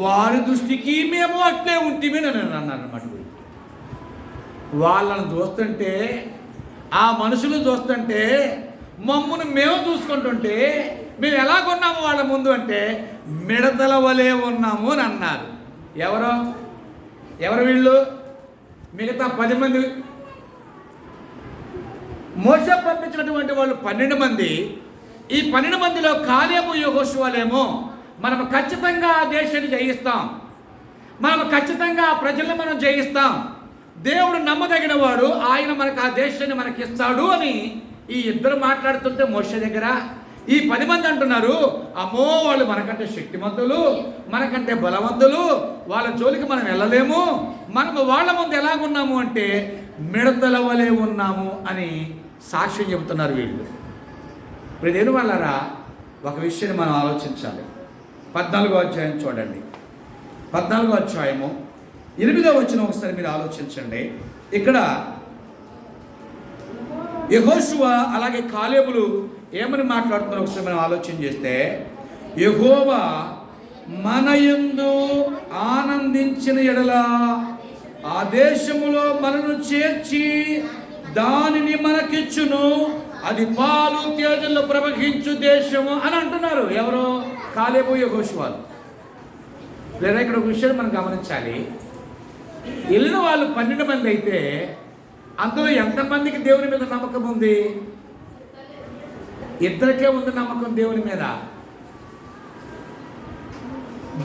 వారి దృష్టికి మేము అట్లే ఉంటిమి అని అన్నాను అన్నమాట. వాళ్ళని చూస్తుంటే, ఆ మనుషులు చూస్తుంటే, మమ్మల్ని మేము చూసుకుంటుంటే మేము ఎలా కొన్నాము వాళ్ళ ముందు అంటే మిడతల వలె ఉన్నాము అని అన్నారు. ఎవరు వీళ్ళు? మిగతా 10 మంది. మోషే పంపించినటువంటి వాళ్ళు 12 మంది. ఈ 12 మందిలో కాలేబు యెహోషువలేమో మనం ఖచ్చితంగా ఆ దేశాన్ని జయిస్తాం, మనం ఖచ్చితంగా ఆ ప్రజలను మనం జయిస్తాం, దేవుడు నమ్మదగిన వాడు, ఆయన మనకు ఆ దేశాన్ని మనకిస్తాడు అని ఈ ఇద్దరు మాట్లాడుతుంటే మోషే దగ్గర ఈ 10 మంది అంటున్నారు, అమ్మో వాళ్ళు మనకంటే శక్తిమంతులు, మనకంటే బలవంతులు, వాళ్ళ జోలికి మనం వెళ్ళలేము, మనము వాళ్ళ ముందు ఎలాగున్నాము అంటే మిడతల వలె ఉన్నాము అని సాక్ష్యం చెబుతున్నారు వీళ్ళు. ఇప్పుడు దేని వల్లరా ఒక విషయాన్ని మనం ఆలోచించాలి. 14వ అధ్యాయం చూడండి, 14వ అధ్యాయము 8వ వచనం ఒకసారి మీరు ఆలోచించండి. ఇక్కడ యెహోషువ అలాగే కాలేబులు ఏమని మాట్లాడుతున్నారో ఒకసారి మనం ఆలోచన చేస్తే, యెహోవా మన యందు ఆనందించిన ఎడల ఆ దేశములో మనను చేర్చి దానిని మనకిచ్చును, అది పాలు తేజల్లో ప్రవహించు దేశము అని అంటున్నారు. ఎవరో? కాలేబు యెహోషువలు. లేదా ఇక్కడ ఒక విషయాన్ని మనం గమనించాలి. వెళ్ళిన వాళ్ళు 12 మంది అయితే అందులో ఎంతమందికి దేవుని మీద నమ్మకం ఉంది? ఇద్దరికే ఉంది నమ్మకం దేవుని మీద.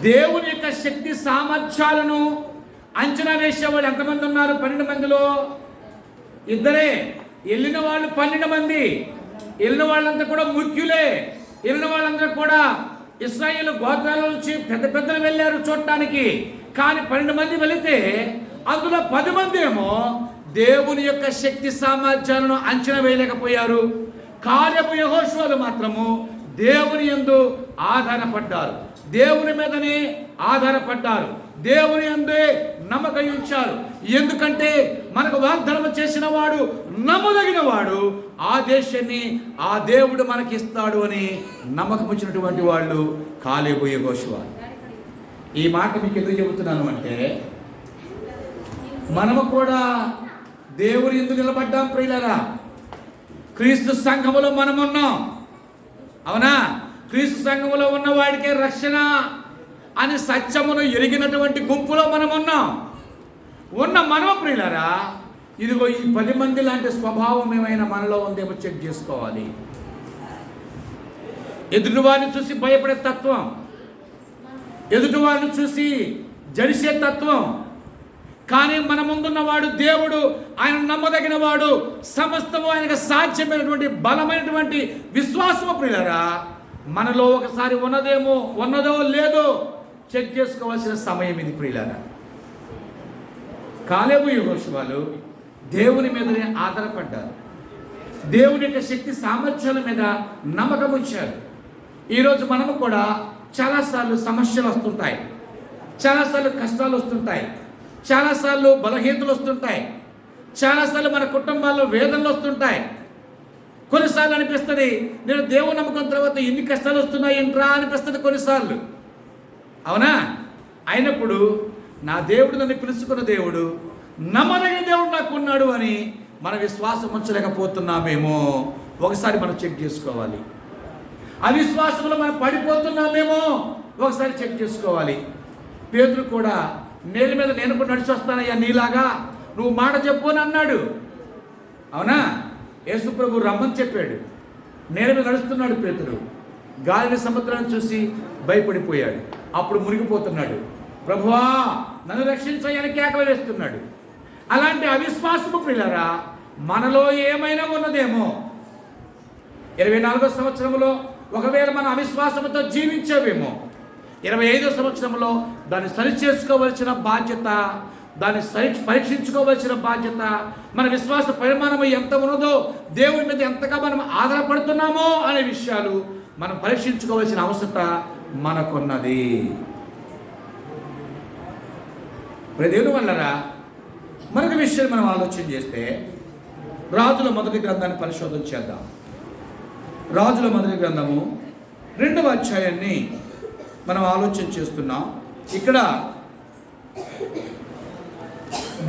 దేవుని యొక్క శక్తి సామర్థ్యాలను అంచనా వేసేవాళ్ళు ఎంతమంది ఉన్నారు? 12 మందిలో ఇద్దరే. వెళ్ళిన వాళ్ళు 12 మంది. వెళ్ళిన వాళ్ళంతా కూడా ముఖ్యులే. వెళ్ళిన వాళ్ళంతా కూడా ఇశ్రాయేలు గోత్రాల నుంచి పెద్ద పెద్దలు వెళ్ళారు చూడటానికి. కానీ 12 మంది వెళితే అందులో 10 మంది ఏమో దేవుని యొక్క శక్తి సామర్థ్యాలను అంచనా వేయలేకపోయారు. కాలేబు యెహోషువలు మాత్రము దేవుని యందు ఆధారపడ్డారు. దేవుని మీదనే ఆధారపడ్డారు, దేవుని అందే నమ్మకం ఉంచారు. ఎందుకంటే మనకు వాగ్దానం చేసిన వాడు నమ్మదగిన వాడు, ఆ దేశాన్ని ఆ దేవుడు మనకి ఇస్తాడు అని నమ్మకం వచ్చినటువంటి వాళ్ళు కాలేబు యెహోషువ. ఈ మాట మీకు ఎందుకు చెబుతున్నాను అంటే, మనము కూడా దేవుని ఎందుకు నిలబడ్డాం ప్రియులారా? క్రీస్తు సంఘములో మనమున్నాం, అవునా? క్రీస్తు సంఘములో ఉన్న వాడికే రక్షణ అని సత్యమును ఎరిగినటువంటి గుంపులో మనమున్నాం. మనము ప్రియులారా, ఇదిగో ఈ 10 మంది లాంటి స్వభావం ఏమైనా మనలో ఉందేమో చెక్ చేసుకోవాలి. ఎదుటివారిని చూసి భయపడే తత్వం, ఎదుటివారిని చూసి జడిసే తత్వం. కానీ మన ముందున్నవాడు దేవుడు, ఆయన నమ్మదగిన వాడు, సమస్తము ఆయనకు సాధ్యమైనటువంటి బలమైనటువంటి విశ్వాసము ప్రియులారా మనలో ఒకసారి ఉన్నదో లేదో చెక్ చేసుకోవాల్సిన సమయం ఇది ప్రియులారా. కాలేబు యెహోషువలు దేవుని మీదనే ఆధారపడ్డారు, దేవుని యొక్క శక్తి సామర్థ్యాల మీద నమ్మకం ఉంచారు. ఈరోజు మనము కూడా చాలాసార్లు సమస్యలు వస్తుంటాయి, చాలాసార్లు కష్టాలు వస్తుంటాయి, చాలాసార్లు బలహీనతలు వస్తుంటాయి, చాలాసార్లు మన కుటుంబాల్లో వేదనలు వస్తుంటాయి. కొన్నిసార్లు అనిపిస్తుంది, నేను దేవుని నమ్మకం తర్వాత ఎన్ని కష్టాలు వస్తున్నాయి ఏంట్రా అనిపిస్తుంది కొన్నిసార్లు, అవునా? అయినప్పుడు నా దేవుడు నన్ను పిలుచుకున్న దేవుడు, నమ్మదగిన దేవుడు నాకు ఉన్నాడు అని మన విశ్వాసం ఉంచలేకపోతున్నామేమో ఒకసారి మనం చెక్ చేసుకోవాలి. అవిశ్వాసంలో మనం పడిపోతున్నామేమో ఒకసారి చెక్ చేసుకోవాలి. పేతురు కూడా నేల మీద నేను కూడా నడిచి వస్తానయ్యా నీలాగా, నువ్వు మాట చెప్పు అని అన్నాడు, అవునా? యేసు ప్రభు రమ్మని చెప్పాడు, నేల మీద నడుస్తున్నాడు పేతురు. గాలిని సముద్రాన్ని చూసి భయపడిపోయాడు, అప్పుడు మునిగిపోతున్నాడు. ప్రభువా నన్ను రక్షించయ్యని కేకలు వేస్తున్నాడు. అలాంటి అవిశ్వాసము ప్రియులారా మనలో ఏమైనా ఉన్నదేమో. 24వ సంవత్సరంలో ఒకవేళ మన అవిశ్వాసంతో జీవించావేమో, 25వ సంవత్సరంలో దాన్ని సరిచేసుకోవలసిన బాధ్యత, దాన్ని పరీక్షించుకోవలసిన బాధ్యత, మన విశ్వాస పరిమాణం ఎంత ఉన్నదో, దేవుని మీద ఎంతగా మనం ఆధారపడుతున్నామో అనే విషయాలు మనం పరీక్షించుకోవాల్సిన అవసరత మనకున్నది. దేవుని వల్లరా మరొక విషయం మనం ఆలోచన చేస్తే, రాజుల మొదటి గ్రంథాన్ని పరిశోధన చేద్దాం. రాజుల మొదటి గ్రంథము 2వ అధ్యాయాన్ని మనం ఆలోచన చేస్తున్నాం. ఇక్కడ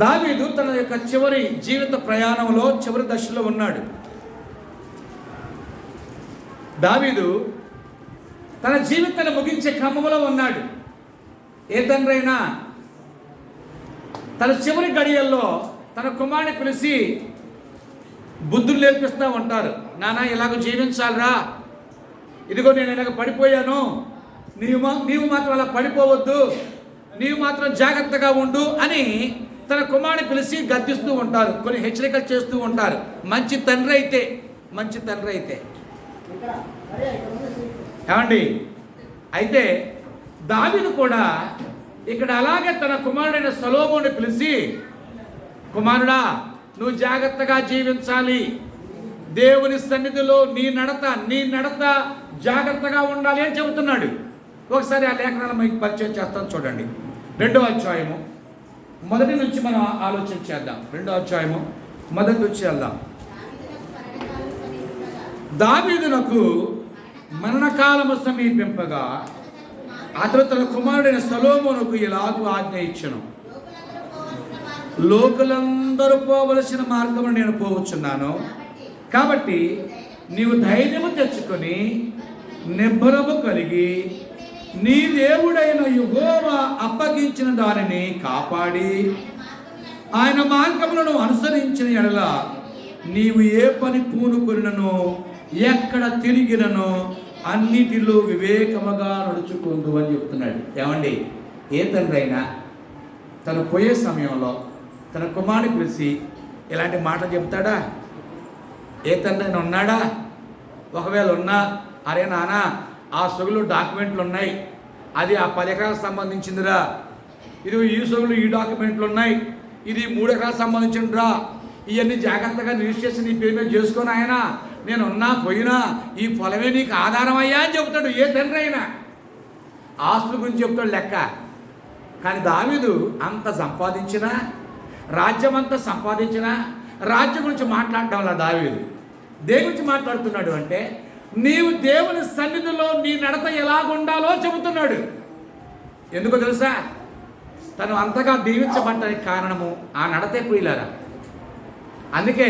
దావీదు తన యొక్క చివరి జీవిత ప్రయాణంలో చివరి దశలో ఉన్నాడు. దావీదు తన జీవితాన్ని ముగించే క్రమంలో ఉన్నాడు. ఏ తండ్రి అయినా తన చివరి గడియల్లో తన కుమారుని పిలిచి బుద్ధులు నేర్పిస్తూ ఉంటారు. నాన్న ఇలాగ జీవించాలరా, ఇదిగో నేను ఇలాగ పడిపోయాను, నీవు మాత్రం అలా పడిపోవద్దు, నీవు మాత్రం జాగ్రత్తగా ఉండు అని తన కుమారుని పిలిచి గద్దిస్తూ ఉంటారు, కొన్ని హెచ్చరికలు చేస్తూ ఉంటారు. మంచి తండ్రి అయితే ఏమండి? అయితే దావీదు కూడా ఇక్కడ అలాగే తన కుమారుడైన సొలొమోనుని పిలిచి, కుమారుడా నువ్వు జాగ్రత్తగా జీవించాలి, దేవుని సన్నిధిలో నీ నడత జాగ్రత్తగా ఉండాలి అని చెబుతున్నాడు. ఒకసారి ఆ లేఖనాలను మీకు పరిచయం చేస్తాను చూడండి. 2వ అధ్యాయము మొదటి నుంచి మనం ఆలోచన చేద్దాం. 2వ అధ్యాయము మొదటి నుంచి వెళ్దాం. దావీదునకు మరణకాలము సమీపింపగా అతడు తన కుమారుడైన సొలొమోనుకు ఇలాగూ ఆజ్ఞ ఇచ్చెను, లోకులందరూ పోవలసిన మార్గము నేను పోవచ్చున్నాను, కాబట్టి నీవు ధైర్యము తెచ్చుకొని నిబ్బరము కలిగి నీ దేవుడైన యెహోవా అప్పగించిన దానిని కాపాడి ఆయన మార్గములను అనుసరించిన ఎడల నీవు ఏ పని పూనుకొనినను ఎక్కడ తిరిగినను అన్నిటిలో వివేకముగా నడుచుకుందు అని చెప్తున్నాడు. ఏమండి? ఏ తండ్రి అయినా తను పోయే సమయంలో తన కుమారుని పిలిచి ఇలాంటి మాట చెప్తాడా? ఏ తండ్రి అయినా ఉన్నాడా? ఒకవేళ ఉన్నా, అరే నాన్న ఆ సొగులు డాక్యుమెంట్లు ఉన్నాయి, అది ఆ 10 ఎకరాలకు సంబంధించిందిరా, ఇది ఈ సొగులు ఈ డాక్యుమెంట్లు ఉన్నాయి, ఇది 3 ఎకరాలకు సంబంధించిందిరా, ఇవన్నీ జాగ్రత్తగా రిజిస్ట్రేషన్ నీ పేరు మీద చేసుకొని ఆయన నేను ఉన్నా పోయినా ఈ పొలమే నీకు ఆధారం అయ్యా అని చెబుతాడు ఏ తండ్రి అయినా. ఆస్తుల గురించి చెప్తాడు లెక్క. కానీ దావీదు అంత సంపాదించినా, రాజ్యం అంతా సంపాదించినా రాజ్యం గురించి మాట్లాడటం వల్ల దావీదు దేని గురించి మాట్లాడుతున్నాడు అంటే, నీవు దేవుని సన్నిధిలో నీ నడత ఎలాగుండాలో చెబుతున్నాడు. ఎందుకో తెలుసా? తను అంతగా దీవించబడ్డానికి కారణము ఆ నడతే ప్రియులారా. అందుకే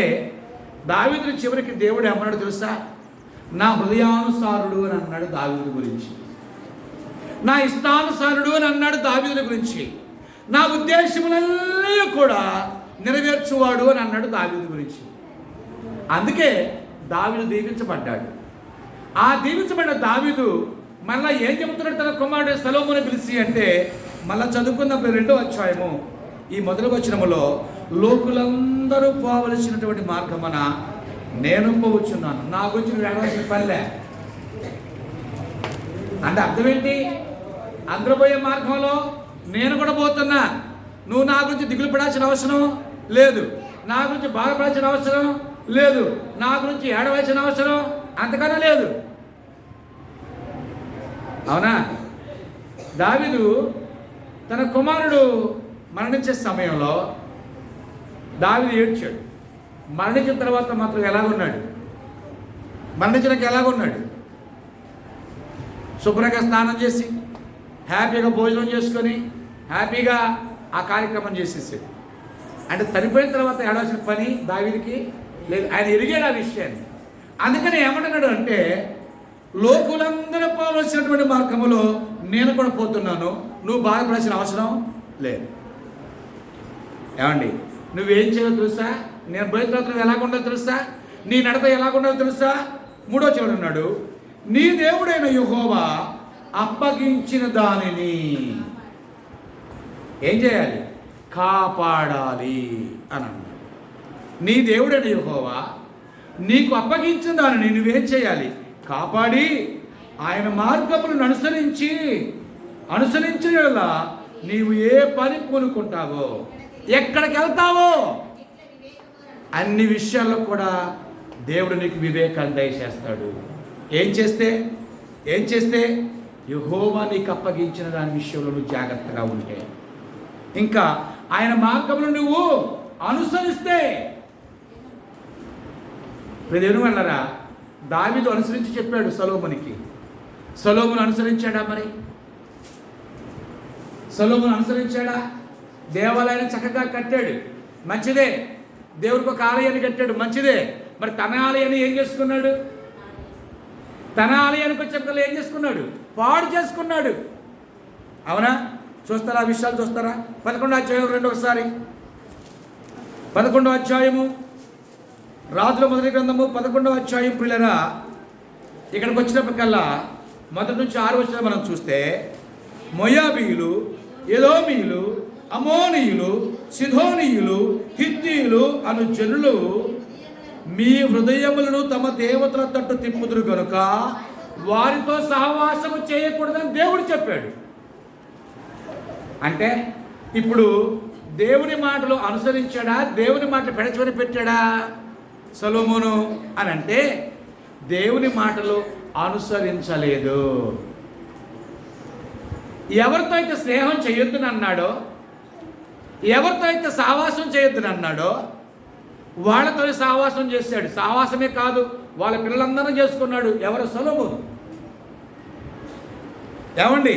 దావీదుని చివరికి దేవుడు ఏమన్నాడు తెలుసా? నా హృదయానుసారుడు అని అన్నాడు దావీదు గురించి. నా ఇష్టానుసారుడు అని అన్నాడు దావీదుని గురించి. నా ఉద్దేశములన్నీ కూడా నెరవేర్చువాడు అని అన్నాడు దావీదు గురించి. అందుకే దావీదు దీవించబడ్డాడు. ఆ దీవించబడిన దావీదు మళ్ళీ ఏం చెబుతున్నాడు తన కుమారుడు సొలొమోనుని పిలిచి అంటే, మళ్ళీ చదువుకున్నప్పుడు 2వ అధ్యాయము ఈ మొదటి వచనములో, లోకులందరూ పోవలసినటువంటి మార్గమున నేను పోవచ్చున్నాను, నా గురించి నువ్వు ఏడవలసిన పనిలే. అంటే అర్థం ఏంటి? అందరూ పోయే మార్గంలో నేను కూడా పోతున్నా. నువ్వు నా గురించి దిగులు పడాల్సిన అవసరం లేదు, నా గురించి బాధపడాల్సిన అవసరం లేదు, నా గురించి ఏడవలసిన అవసరం అంతకన్నా లేదు. అవునా? దావీదు తన కుమారుడు మరణించే సమయంలో దావీదు ఏడ్చాడు. మరణించిన తర్వాత మాత్రం ఎలాగున్నాడు? మరణించినాక ఎలాగున్నాడు? శుభ్రంగా స్నానం చేసి హ్యాపీగా భోజనం చేసుకొని హ్యాపీగా ఆ కార్యక్రమం చేసేసాడు. అంటే చనిపోయిన తర్వాత ఏడాల్సిన పని దావీదుకి లేదు. ఆయన ఎరిగాడు ఆ విషయాన్ని. అందుకని ఏమంటున్నాడు అంటే, లోకులందరూ పోవలసినటువంటి మార్గములో నేను కూడా పోతున్నాను, నువ్వు బాధపడాల్సిన అవసరం లేదు. ఏమండి, నువ్వేం చేయాలో తెలుసా? నేను పోయిన తర్వాత నువ్వు ఎలాగుండాలో తెలుసా? నీ నడత ఎలాగుండాలో తెలుసా? 3వ వచనం అన్నాడు, నీ దేవుడైన యెహోవా అప్పగించిన దానిని ఏం చేయాలి? కాపాడాలి అని అన్నాడు. నీ దేవుడైన యెహోవా నీకు అప్పగించిన దానిని నువ్వేం చేయాలి? కాపాడి ఆయన మార్గములను అనుసరించిన వల్ల నీవు ఏ పని పూనుకుంటావో, ఎక్కడికి వెళ్తావో అన్ని విషయాల్లో కూడా దేవుడు నీకు వివేకాన్ని దయచేస్తాడు. ఏం చేస్తే యెహోవా నీకు అప్పగించిన దాని విషయంలో నువ్వు జాగ్రత్తగా ఉంటే, ఇంకా ఆయన మార్గమును నువ్వు అనుసరిస్తే. ప్రదేను వెళ్ళరా, దావీదు అనుసరించి చెప్పాడు సొలొమోనుకి. సొలొమోను అనుసరించాడా? మరి సొలొమోను అనుసరించాడా? దేవాలయాన్ని చక్కగా కట్టాడు, మంచిదే. దేవుడికి ఒక ఆలయాన్ని కట్టాడు, మంచిదే. మరి తన ఆలయాన్ని ఏం చేసుకున్నాడు? తన ఆలయానికి వచ్చేప్పుడు ఏం చేసుకున్నాడు? పాడు చేసుకున్నాడు. అవునా? చూస్తారా? ఆ విషయాలు చూస్తారా? 11వ అధ్యాయం రెండు ఒకసారి. 11వ అధ్యాయము రాజుల మొదటి గ్రంథము 11వ అధ్యాయం ప్రియులారా, ఇక్కడికి వచ్చినప్పటికల్లా 1 నుంచి 6 వచనం మనం చూస్తే, మోయాబీయులు, ఎదోమీయులు, అమోనీయులు, సిదోనీయులు, హిత్తీయులు అను జనులు మీ హృదయములను తమ దేవతల తట్టు తిప్పుదురు గనుక వారితో సహవాసము చేయకూడదని దేవుడు చెప్పాడు. అంటే ఇప్పుడు దేవుని మాటలు అనుసరించాడా? దేవుని మాటలు పెడచమని పెట్టాడా సొలొమోను అని అంటే, దేవుని మాటలు అనుసరించలేదు. ఎవరితో అయితే స్నేహం చేయొద్దని అన్నాడో, ఎవరితో అయితే సహవాసం చేయొద్దని అన్నాడో వాళ్ళతో సహవాసం చేశాడు. సహవాసమే కాదు, వాళ్ళ పిల్లలందరూ చేసుకున్నాడు. ఎవరు? సొలొమోను. ఏమండి,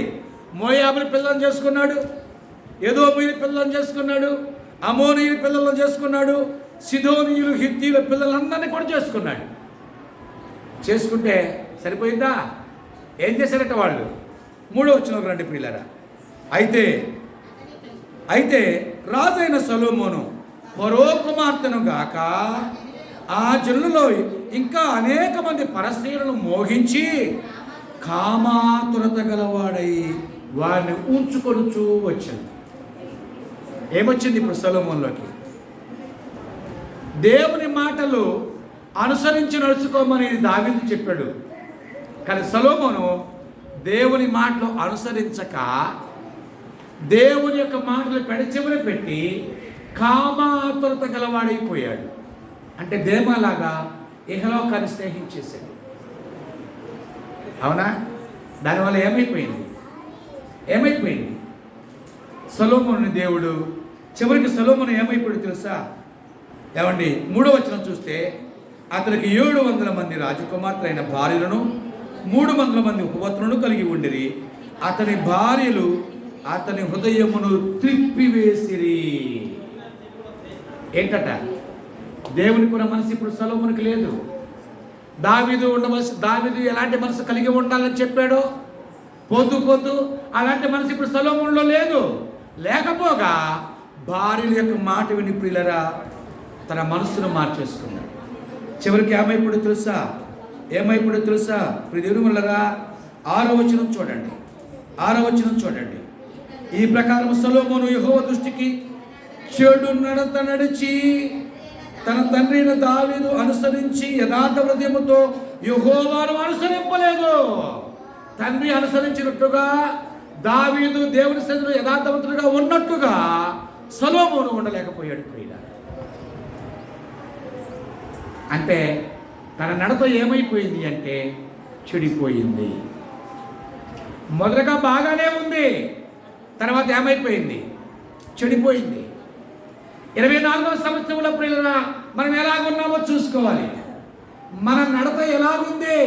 మోయాబుల పిల్లలను చేసుకున్నాడు, ఎదోమీయుల పిల్లలను చేసుకున్నాడు, అమోనీయుల పిల్లలను చేసుకున్నాడు, సిదోనీయులు, హిత్తీయుల పిల్లలందరినీ కూడా చేసుకున్నాడు. చేసుకుంటే సరిపోయిందా? ఏం చేశారట వాళ్ళు? 3వ వచనం రండి ప్రియులారా. అయితే రాజైన సొలొమోను ఫరో కుమార్తెను గాక ఆ జనులలో ఇంకా అనేక మంది పరస్త్రీలను మోహించి కామాతురత గలవాడై వారిని ఉంచుకొనుచూ వచ్చాడు. ఏమొచ్చింది ఇప్పుడు సొలొమోనులోకి? దేవుని మాటలు అనుసరించి నడుచుకోమని దావీదు చెప్పాడు. కానీ సొలొమోను దేవుని మాటలు అనుసరించక దేవుని యొక్క మాటలు పెడచెవిన పెట్టి కామాతురత గలవాడైపోయాడు. అంటే దేమాలాగా ఇహలోకాన్ని స్నేహించేశాడు. అవునా? దానివల్ల ఏమైపోయింది? ఏమైపోయింది? సొలొమోను దేవుడు చివరికి సొలొమోను ఏమైపోయాడు తెలుసా? ఏమండి 3వ వచనం చూస్తే అతనికి 700 మంది రాజకుమార్తెలైన భార్యలను 300 మంది ఉపపత్నులను కలిగి ఉండిరి. అతని భార్యలు అతని హృదయమును త్రిప్పివేసిరి. ఏంటట? దేవునికి ఉన్న మనసు ఇప్పుడు సొలొమోనుకి లేదు. దావీదు ఎలాంటి మనసు కలిగి ఉండాలని చెప్పాడో పోతూ అలాంటి మనసు ఇప్పుడు సొలొమోనులో లేదు. లేకపోగా భార్యల యొక్క మాట విని ప్రియులరా తన మనసును మార్చేసుకున్నాడు. చివరికి ఏమైపోయాడు తెలుసా? ప్రియులు వల్లరా 6వ వచనం చూడండి. ఈ ప్రకారం సొలొమోను యెహోవా దృష్టికి చెడు నడత నడిచి తన తండ్రి అయిన దావీదు అనుసరించి యథార్థ హృదయముతో యెహోవాను అనుసరింపలేదు. తండ్రి అనుసరించినట్టుగా దావీదు దేవుని సన్నిధిలో యథార్థవంతుడిగా ఉన్నట్టుగా సొలొమోను ఉండలేకపోయాడు ప్రియులారా. అంటే తన నడత ఏమైపోయింది అంటే చెడిపోయింది. మొదటగా బాగానే ఉంది, తర్వాత ఏమైపోయింది? చెడిపోయింది. 24వ సంవత్సరంలో ప్రియులారా మనం ఎలాగున్నామో చూసుకోవాలి. మన నడత ఎలాగుంది?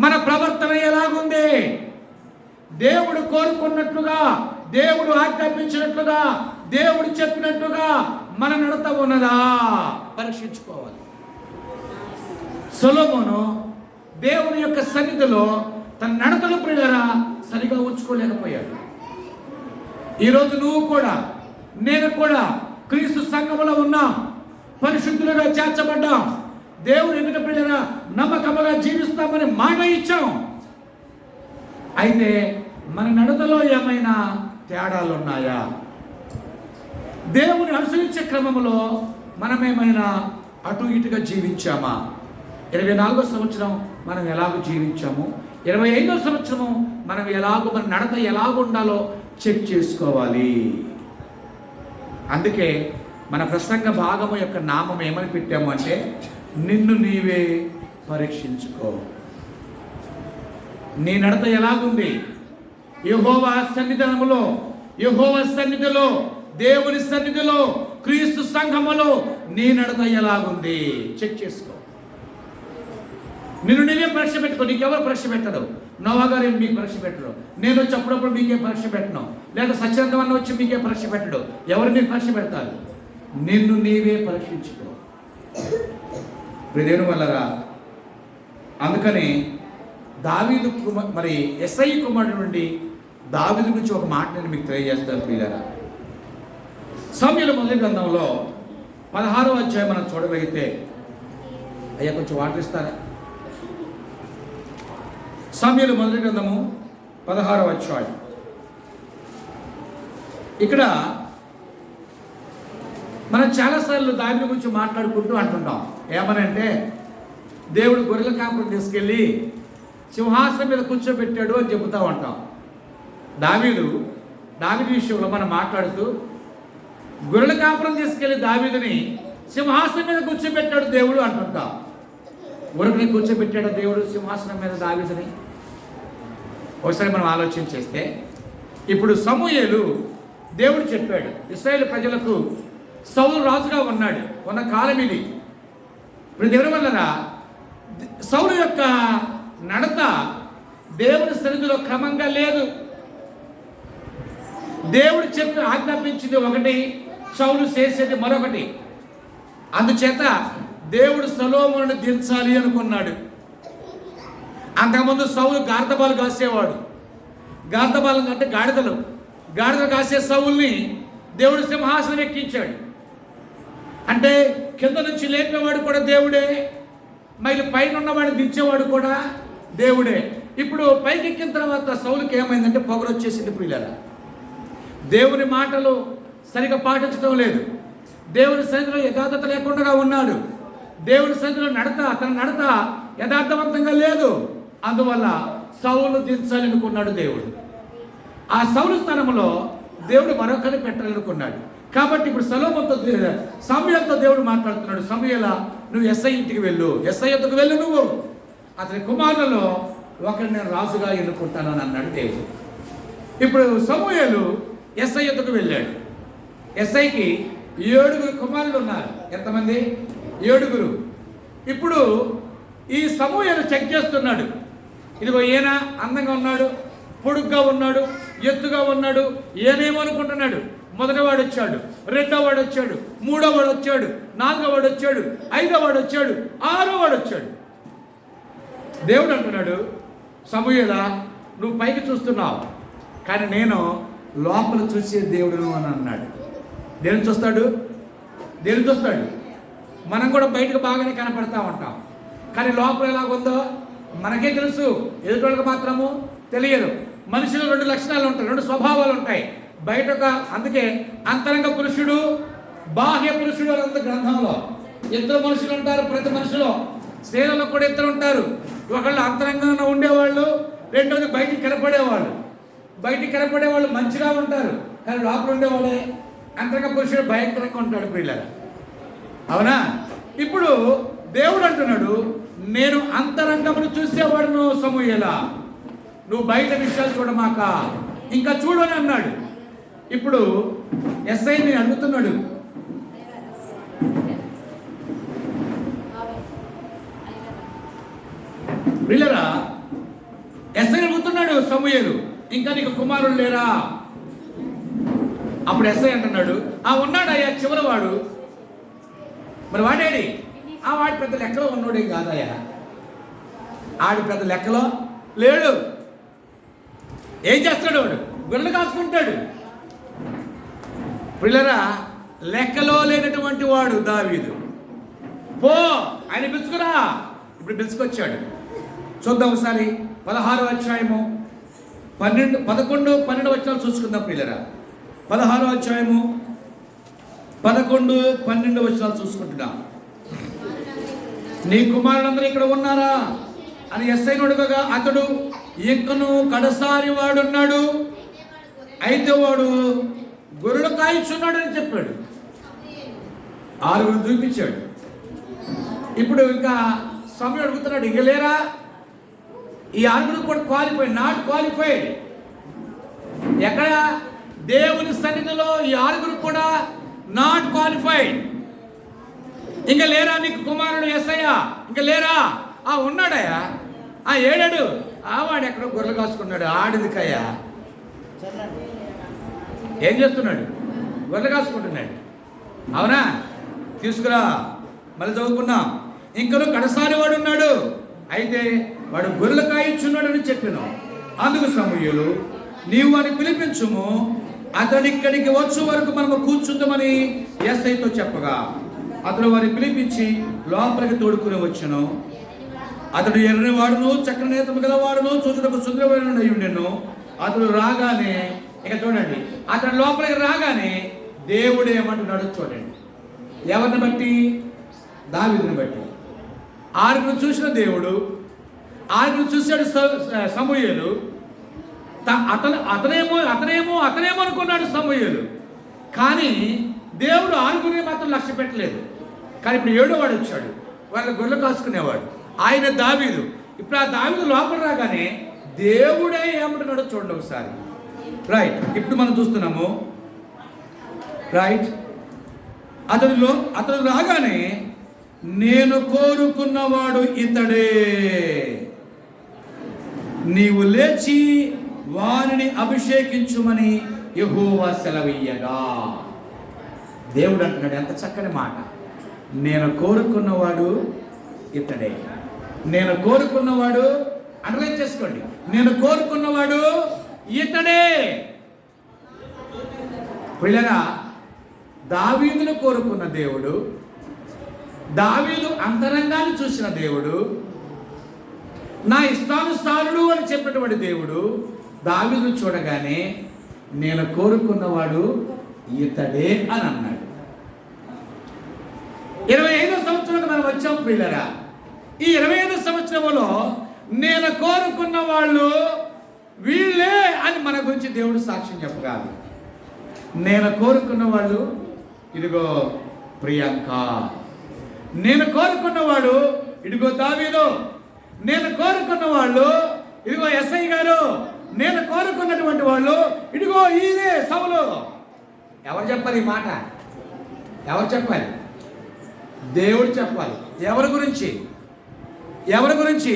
మన ప్రవర్తన ఎలాగుంది? దేవుడు కోరుకున్నట్లుగా, దేవుడు ఆజ్ఞాపించినట్లుగా, దేవుడు చెప్పినట్టుగా మన నడత ఉన్నదా పరీక్షించుకోవాలి. సొలొమోను దేవుని యొక్క సన్నిధిలో తన నడతలు ప్రియులారా సరిగా ఉంచుకోలేకపోయాడు. ఈరోజు నువ్వు కూడా నేను కూడా క్రీస్తు సంఘములో ఉన్నాం, పరిశుద్ధులుగా చేర్చబడ్డాం, దేవుని ఎదుట ప్రియులారా నమ్మకముగా జీవిస్తామని మాట ఇచ్చాం. అయితే మన నడతలో ఏమైనా తేడాలు ఉన్నాయా? దేవుని అనుసరించే క్రమంలో మనమేమైనా అటు ఇటుగా జీవించామా? 24వ సంవత్సరం మనం ఎలాగో జీవించాము, 25వ సంవత్సరము మనం ఎలాగో మన నడత ఎలాగుండాలో చెక్ చేసుకోవాలి. అందుకే మన ప్రసంగ భాగము యొక్క నామం ఏమని పెట్టాము అంటే నిన్ను నీవే పరీక్షించుకో. నీ నడత ఎలాగుంది? యెహోవా సన్నిధిలో దేవుని సన్నిధిలో క్రీస్తు సంఘములో నీ నడత ఎలాగుంది చెక్ చేసుకో. నిన్ను నీవే పరీక్ష పెట్టుకో. నీకెవరు పరీక్ష పెట్టరు. నోవా గారు ఏమి మీకు పరీక్ష పెట్టరు. నేను వచ్చి అప్పుడప్పుడు మీకే పరీక్ష పెట్టను, లేదా సత్యానందవన్న వచ్చి మీకే పరీక్ష పెట్టడు. ఎవరు మీకు పరీక్ష పెడతారు? నిన్ను నీవే పరీక్షించుకో. ప్రియదేవుని వల్లరా అందుకని దావీదు మరి యెషయి కుమారుడు నుండి దావీదు గురించి ఒక మాట నేను మీకు తెలియజేస్తాను ప్రియులారా. సమూయేలు మొదటి గ్రంథంలో 16వ అధ్యాయం మనం చూడగలిగితే, అయ్యా కొంచెం వాటర్ ఇస్తారా? సమూయేలు మొదటి గ్రంథము 16వ అధ్యాయం. ఇక్కడ మనం చాలాసార్లు దావీదు గురించి మాట్లాడుకుంటూ అంటుంటాం. ఏమనంటే దేవుడు గొర్రెల కాపురం తీసుకెళ్ళి సింహాసనం మీద కూర్చోబెట్టాడు అని చెబుతూ ఉంటాం. దావీదు విషయంలో మనం మాట్లాడుతూ గొర్రెల కాపురం తీసుకెళ్ళి దావీదుని సింహాసనం మీద కూర్చోబెట్టాడు దేవుడు అంటుంటాం. ఊరికి కూర్చోబెట్టాడు దేవుడు సింహాసనం మీద దావీదుని? ఒకసారి మనం ఆలోచన చేస్తే, ఇప్పుడు సమూయేలు దేవుడు చెప్పాడు ఇశ్రాయేలు ప్రజలకు సౌలు రాజుగా ఉన్న కాలం ఇది. ఇప్పుడు దేవుని వలన సౌలు యొక్క నడత దేవుని సన్నిధిలో క్రమంగా లేదు. దేవుడు చెప్పి ఆజ్ఞాపించింది ఒకటి, సౌలు చేసేది మరొకటి. అందుచేత దేవుడు సొలొమోనును దించాలి అనుకున్నాడు. అంతకుముందు సౌలు గార్దబాలు కాసేవాడు. గార్దబాలు అంటే గాడిదలు కాసే సౌల్ని దేవుడు సింహాసనం ఎక్కించాడు. అంటే కింద నుంచి లేపేవాడు కూడా దేవుడే, మళ్ళీ పైన ఉన్నవాడిని దించేవాడు కూడా దేవుడే. ఇప్పుడు పైకి ఎక్కిన తర్వాత సౌలుకి ఏమైందంటే పొగరు వచ్చేసింది ప్రియులారా. దేవుని మాటలు సరిగా పాటించడం లేదు. దేవుని సన్నిధిలో యథార్థత లేకుండా ఉన్నాడు. దేవుని సన్నిధిలో తన నడత యథార్థవంతంగా లేదు. అందువల్ల సౌలు దించాలనుకున్నాడు దేవుడు. ఆ సౌలు స్థానంలో దేవుడు మరొకరిని పెట్టాలనుకున్నాడు. కాబట్టి ఇప్పుడు సమూయేలుతో దేవుడు మాట్లాడుతున్నాడు. సమూయేలా, నువ్వు యెషయి ఇంటికి వెళ్ళు, యెషయి వద్దకు వెళ్ళు, నువ్వు అతని కుమారులలో ఒకరిని నేను రాజుగా ఎన్నుకుంటానని అన్నాడు దేవుడు. ఇప్పుడు సమూయేలు ఎస్ఐ యొద్దకు వెళ్ళాడు. ఎస్ఐకి 7 కుమారులు ఉన్నారు. ఎంతమంది? 7. ఇప్పుడు ఈ సమూయేలు చెక్ చేస్తున్నాడు. ఇదిగో ఈయన అందంగా ఉన్నాడు, పొడుగ్గా ఉన్నాడు, ఎత్తుగా ఉన్నాడు, ఏనేమో అనుకుంటున్నాడు. మొదటివాడు వచ్చాడు, రెండోవాడు వచ్చాడు, మూడోవాడు వచ్చాడు, నాలుగోవాడు వచ్చాడు, ఐదోవాడు వచ్చాడు, ఆరోవాడు వచ్చాడు. దేవుడు అంటున్నాడు, సమూయేలా నువ్వు పైకి చూస్తున్నావు, కానీ నేను లోపల చూసే దేవుడును అని అన్నాడు. దేని చూస్తాడు? దేని చూస్తాడు? మనం కూడా బయటకు బాగానే కనపడతా ఉంటాం, కానీ లోపల ఎలాగుందో మనకే తెలుసు, ఎదుటోళ్ళకి మాత్రము తెలియదు. మనిషిలో 2 లక్షణాలు ఉంటాయి, 2 స్వభావాలు ఉంటాయి. బయట అందుకే అంతరంగ పురుషుడు, బాహ్య పురుషుడు అంత గ్రంథంలో 2 మనుషులు ఉంటారు. ప్రతి మనిషిలో, స్త్రీలలో కూడా 2 ఉంటారు. ఒకళ్ళు అంతరంగంగా ఉండేవాళ్ళు, రెండోది బయటికి కనపడేవాళ్ళు. బయటికి కనపడేవాళ్ళు మంచిగా ఉంటారు, కానీ లోపల ఉండేవాళ్ళే అంతరంగ పురుషుడు భయంకరంగా ఉంటాడు పిల్లలు. అవునా? ఇప్పుడు దేవుడు అంటున్నాడు, నేను అంతరంగమును చూసేవాడును సమూయేలా, నువ్వు బయట విషయాలు చూడమాక, ఇంకా చూడు అని అన్నాడు. ఇప్పుడు ఎస్ఐని అడుగుతున్నాడు, పిల్లరా ఎస్ఐ అడుగుతున్నాడు సమూయేలు, ఇంకా నీకు కుమారులు లేరా? అప్పుడు ఎస్ఐ అంటున్నాడు, ఉన్నాడయ్యా చివరి వాడు. మరి వాడేడి? వాడి పెద్ద లెక్కలో ఉన్నోడే కాదయ్యా, ఆడి పెద్ద లెక్కలో లేడు. ఏం చేస్తాడు వాడు? గొర్రెలు కాసుకుంటాడు. పిల్లరా లెక్కలో లేనటువంటి వాడు దావీదు. పో ఆయన పిలుచుకురా. ఇప్పుడు పిలుచుకొచ్చాడు. చూద్దాం ఒకసారి 16వ అధ్యాయము 11, 12 వచనాలు చూసుకుందాం పిల్లరా. 16వ అధ్యాయము 11, 12 వచనాలు చూసుకుంటున్నా. నీ కుమారులందరూ ఇక్కడ ఉన్నారా అని ఎస్ఐని అడుగగా అతడు, ఇంకను కడసారి వాడున్నాడు, అయితే వాడు గొర్రెలు కాయిచున్నాడు అని చెప్పాడు. 6 చూపించాడు. ఇప్పుడు ఇంకా సమయం అడుగుతున్నాడు, ఇక లేరా? ఈ 6 కూడా క్వాలిఫైడ్, నాట్ క్వాలిఫైడ్. ఎక్కడ? దేవుని సన్నిధిలో ఈ 6 కూడా నాట్ క్వాలిఫైడ్. ఇంకా లేరా నీకు కుమారుడు ఎస్ఐయా? ఇంకా లేరా? ఉన్నాడయ్యా. ఏడాడు. వాడు ఎక్కడో గొర్రెలు కాసుకున్నాడు. ఆడిదికయ్యా ఏం చేస్తున్నాడు? గొర్రెలు కాసుకుంటున్నాడు. అవునా? తీసుకురా, మళ్ళీ చదువుకున్నాం. ఇంకను కడసారి వాడు ఉన్నాడు, అయితే వాడు గొర్రెలు కాయిచున్నాడు అని చెప్పాను. అందుకు సమూయేలు, నీవు వాడిని పిలిపించుము, అతడిక్కడికి వచ్చే వరకు మనము కూర్చుందామని ఎస్ఐతో చెప్పగా అతడు వారిని పిలిపించి లోపలికి తోడుకుని వచ్చాను. అతడు ఎర్రని వాడును, చక్కని నేతము గలవాడును, చూచుటకు సుందరమైన ఉండెను. అతడు రాగానే, ఇక చూడండి, అతడు లోపలికి రాగానే దేవుడు ఏమంటున్నాడు చూడండి. ఎవరిని బట్టి? దావీదుని బట్టి. 6 చూసిన దేవుడు, 6 చూశాడు సమూయేలు. అతనేమో అనుకున్నాడు సమూయేలు. కానీ దేవుడు 6 మాత్రం లక్ష్య పెట్టలేదు. కానీ ఇప్పుడు 7వ వాడు వచ్చాడు, వాళ్ళ గొర్రెలు కాసుకునేవాడు, ఆయన దావీదు. ఇప్పుడు ఆ దావీదు లోపల రాగానే దేవుడే ఏమంటున్నాడో చూడండి ఒకసారి. రైట్, ఇప్పుడు మనం చూస్తున్నాము. రైట్, అతడు రాగానే, నేను కోరుకున్నవాడు ఇతడే, నీవు లేచి వారిని అభిషేకించుమని యెహోవా సెలవీయగా. దేవుడు అంటున్నాడు, ఎంత చక్కని మాట. నేను కోరుకున్నవాడు ఇతడే. నేను కోరుకున్నవాడు, అండర్లైన్ చేసుకోండి, నేను కోరుకున్నవాడు ఇతడే. పిల్లరా, దావీదును కోరుకున్న దేవుడు, దావీదు అంతరంగాన్ని చూసిన దేవుడు, నా ఇష్టానుసారుడు అని చెప్పినటువంటి దేవుడు దావీదును చూడగానే నేను కోరుకున్నవాడు ఇతడే అని అన్నాడు. 25వ సంవత్సరంలో మనం వచ్చాం పిల్లరా. ఈ 25వ సంవత్సరంలో నేను కోరుకున్న వాళ్ళు వీళ్ళే అని మన గురించి దేవుడు సాక్ష్యం చెప్పగాలి. నేను కోరుకున్న వాళ్ళు ఇదిగో ప్రియాంక, నేను కోరుకున్నవాడు ఇదిగో దావీదు, నేను కోరుకున్న వాళ్ళు ఇదిగో ఎస్ఐ గారు, నేను కోరుకున్నటువంటి వాళ్ళు ఇదిగో ఈయనే సౌలు. ఎవరు చెప్పాలి ఈ మాట? ఎవరు చెప్పాలి? దేవుడు చెప్పాలి. ఎవరి గురించి? ఎవరి గురించి?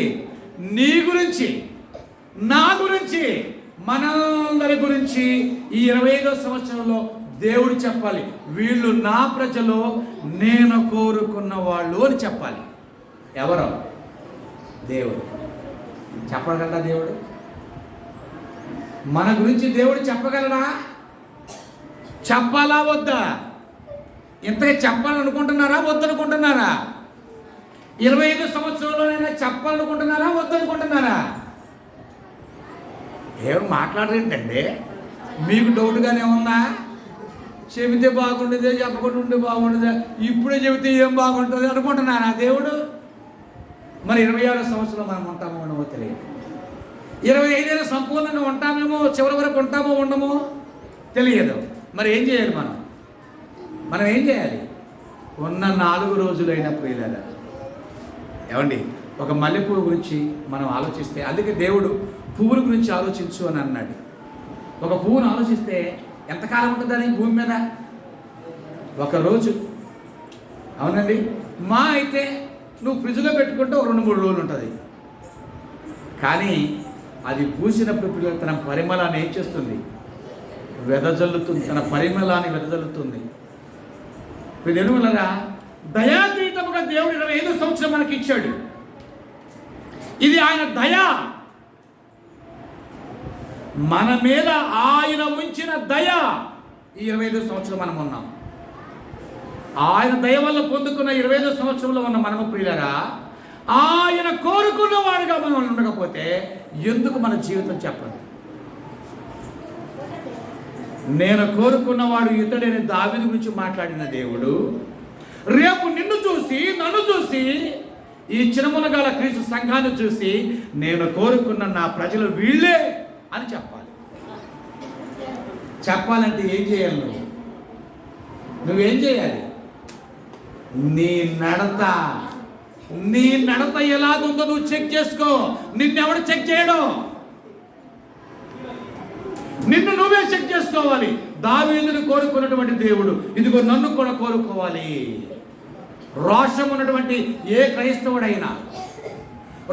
నీ గురించి, నా గురించి, మనందరి గురించి. ఈ 25వ సంవత్సరంలో దేవుడు చెప్పాలి, వీళ్ళు నా ప్రజలు, నేను కోరుకున్న వాళ్ళు అని చెప్పాలి. ఎవరు? దేవుడు. చెప్పగలడా దేవుడు? మన గురించి దేవుడు చెప్పగలడా? చెప్పాలా వద్దా? ఇంతగా చెప్పాలనుకుంటున్నారా వద్దనుకుంటున్నారా? 25 సంవత్సరంలోనైనా చెప్పాలనుకుంటున్నారా వద్దనుకుంటున్నారా? ఎవరు మాట్లాడరేంటండి? మీకు డౌట్గానే ఉందా? చెబితే బాగుండేదే, చెప్పకుండా ఉంటే బాగుండేదే, ఇప్పుడే చెబితే ఏం బాగుంటుంది అనుకుంటున్నారా దేవుడు? మరి 26వ సంవత్సరంలో మనం ఉంటామో ఉండమో తెలియదు. 25 సంపూర్ణంగా ఉంటామేమో, చివరి వరకు ఉంటామో ఉండమో తెలియదు. మరి ఏం చేయాలి? మనం ఏం చేయాలి? ఉన్న 4 రోజులైన ప్రియులారా, ఏమండి, ఒక మల్లెపువ్వు గురించి మనం ఆలోచిస్తే, అందుకే దేవుడు పువ్వుల గురించి ఆలోచించు అని అన్నాడు. ఒక పువ్వును ఆలోచిస్తే ఎంతకాలం ఉంటుందని భూమి మీద? ఒక రోజు. అవునండి. మా అయితే నువ్వు ఫ్రిడ్జ్లో పెట్టుకుంటే ఒక 2-3 రోజులు ఉంటుంది. కానీ అది పూసినప్పుడు పిల్లలు తన పరిమళాన్ని ఏం చేస్తుంది? వెదజల్లుతుంది. తన పరిమళాన్ని వెదజల్లుతుంది. ఎనుమలరా, దయాతీతముగా దేవుడు 25 సంవత్సరం మనకి ఇచ్చాడు. ఇది ఆయన దయ. మన మీద ఆయన ఉంచిన దయ. ఈ 25 సంవత్సరం మనం ఉన్నాం. ఆయన దయ వల్ల పొందుకున్న 25 సంవత్సరంలో ఉన్న మనము ప్రియులరా, ఆయన కోరుకున్న వాడుగా మనం ఉండకపోతే ఎందుకు మన జీవితం చెప్పండి? నేను కోరుకున్నవాడు ఇతడని దావీదు గురించి మాట్లాడిన దేవుడు రేపు నిన్ను చూసి, నన్ను చూసి, ఈ చినమునగాల క్రీస్తు సంఘాన్ని చూసి, నేను కోరుకున్న నా ప్రజలు వీళ్ళే అని చెప్పాలి. చెప్పాలంటే ఏం చేయాలి? నువ్వేం చేయాలి? నీ నడత ఎలాగుందో నువ్వు చెక్ చేసుకో. నిన్నెవడు చెక్ చేయడం? నిన్ను నువ్వే చెక్ చేసుకోవాలి. దావీదును కోరుకున్నటువంటి దేవుడు ఇదిగో నన్ను కూడా కోరుకోవాలి. రోషం ఉన్నటువంటి ఏ క్రైస్తవుడైనా,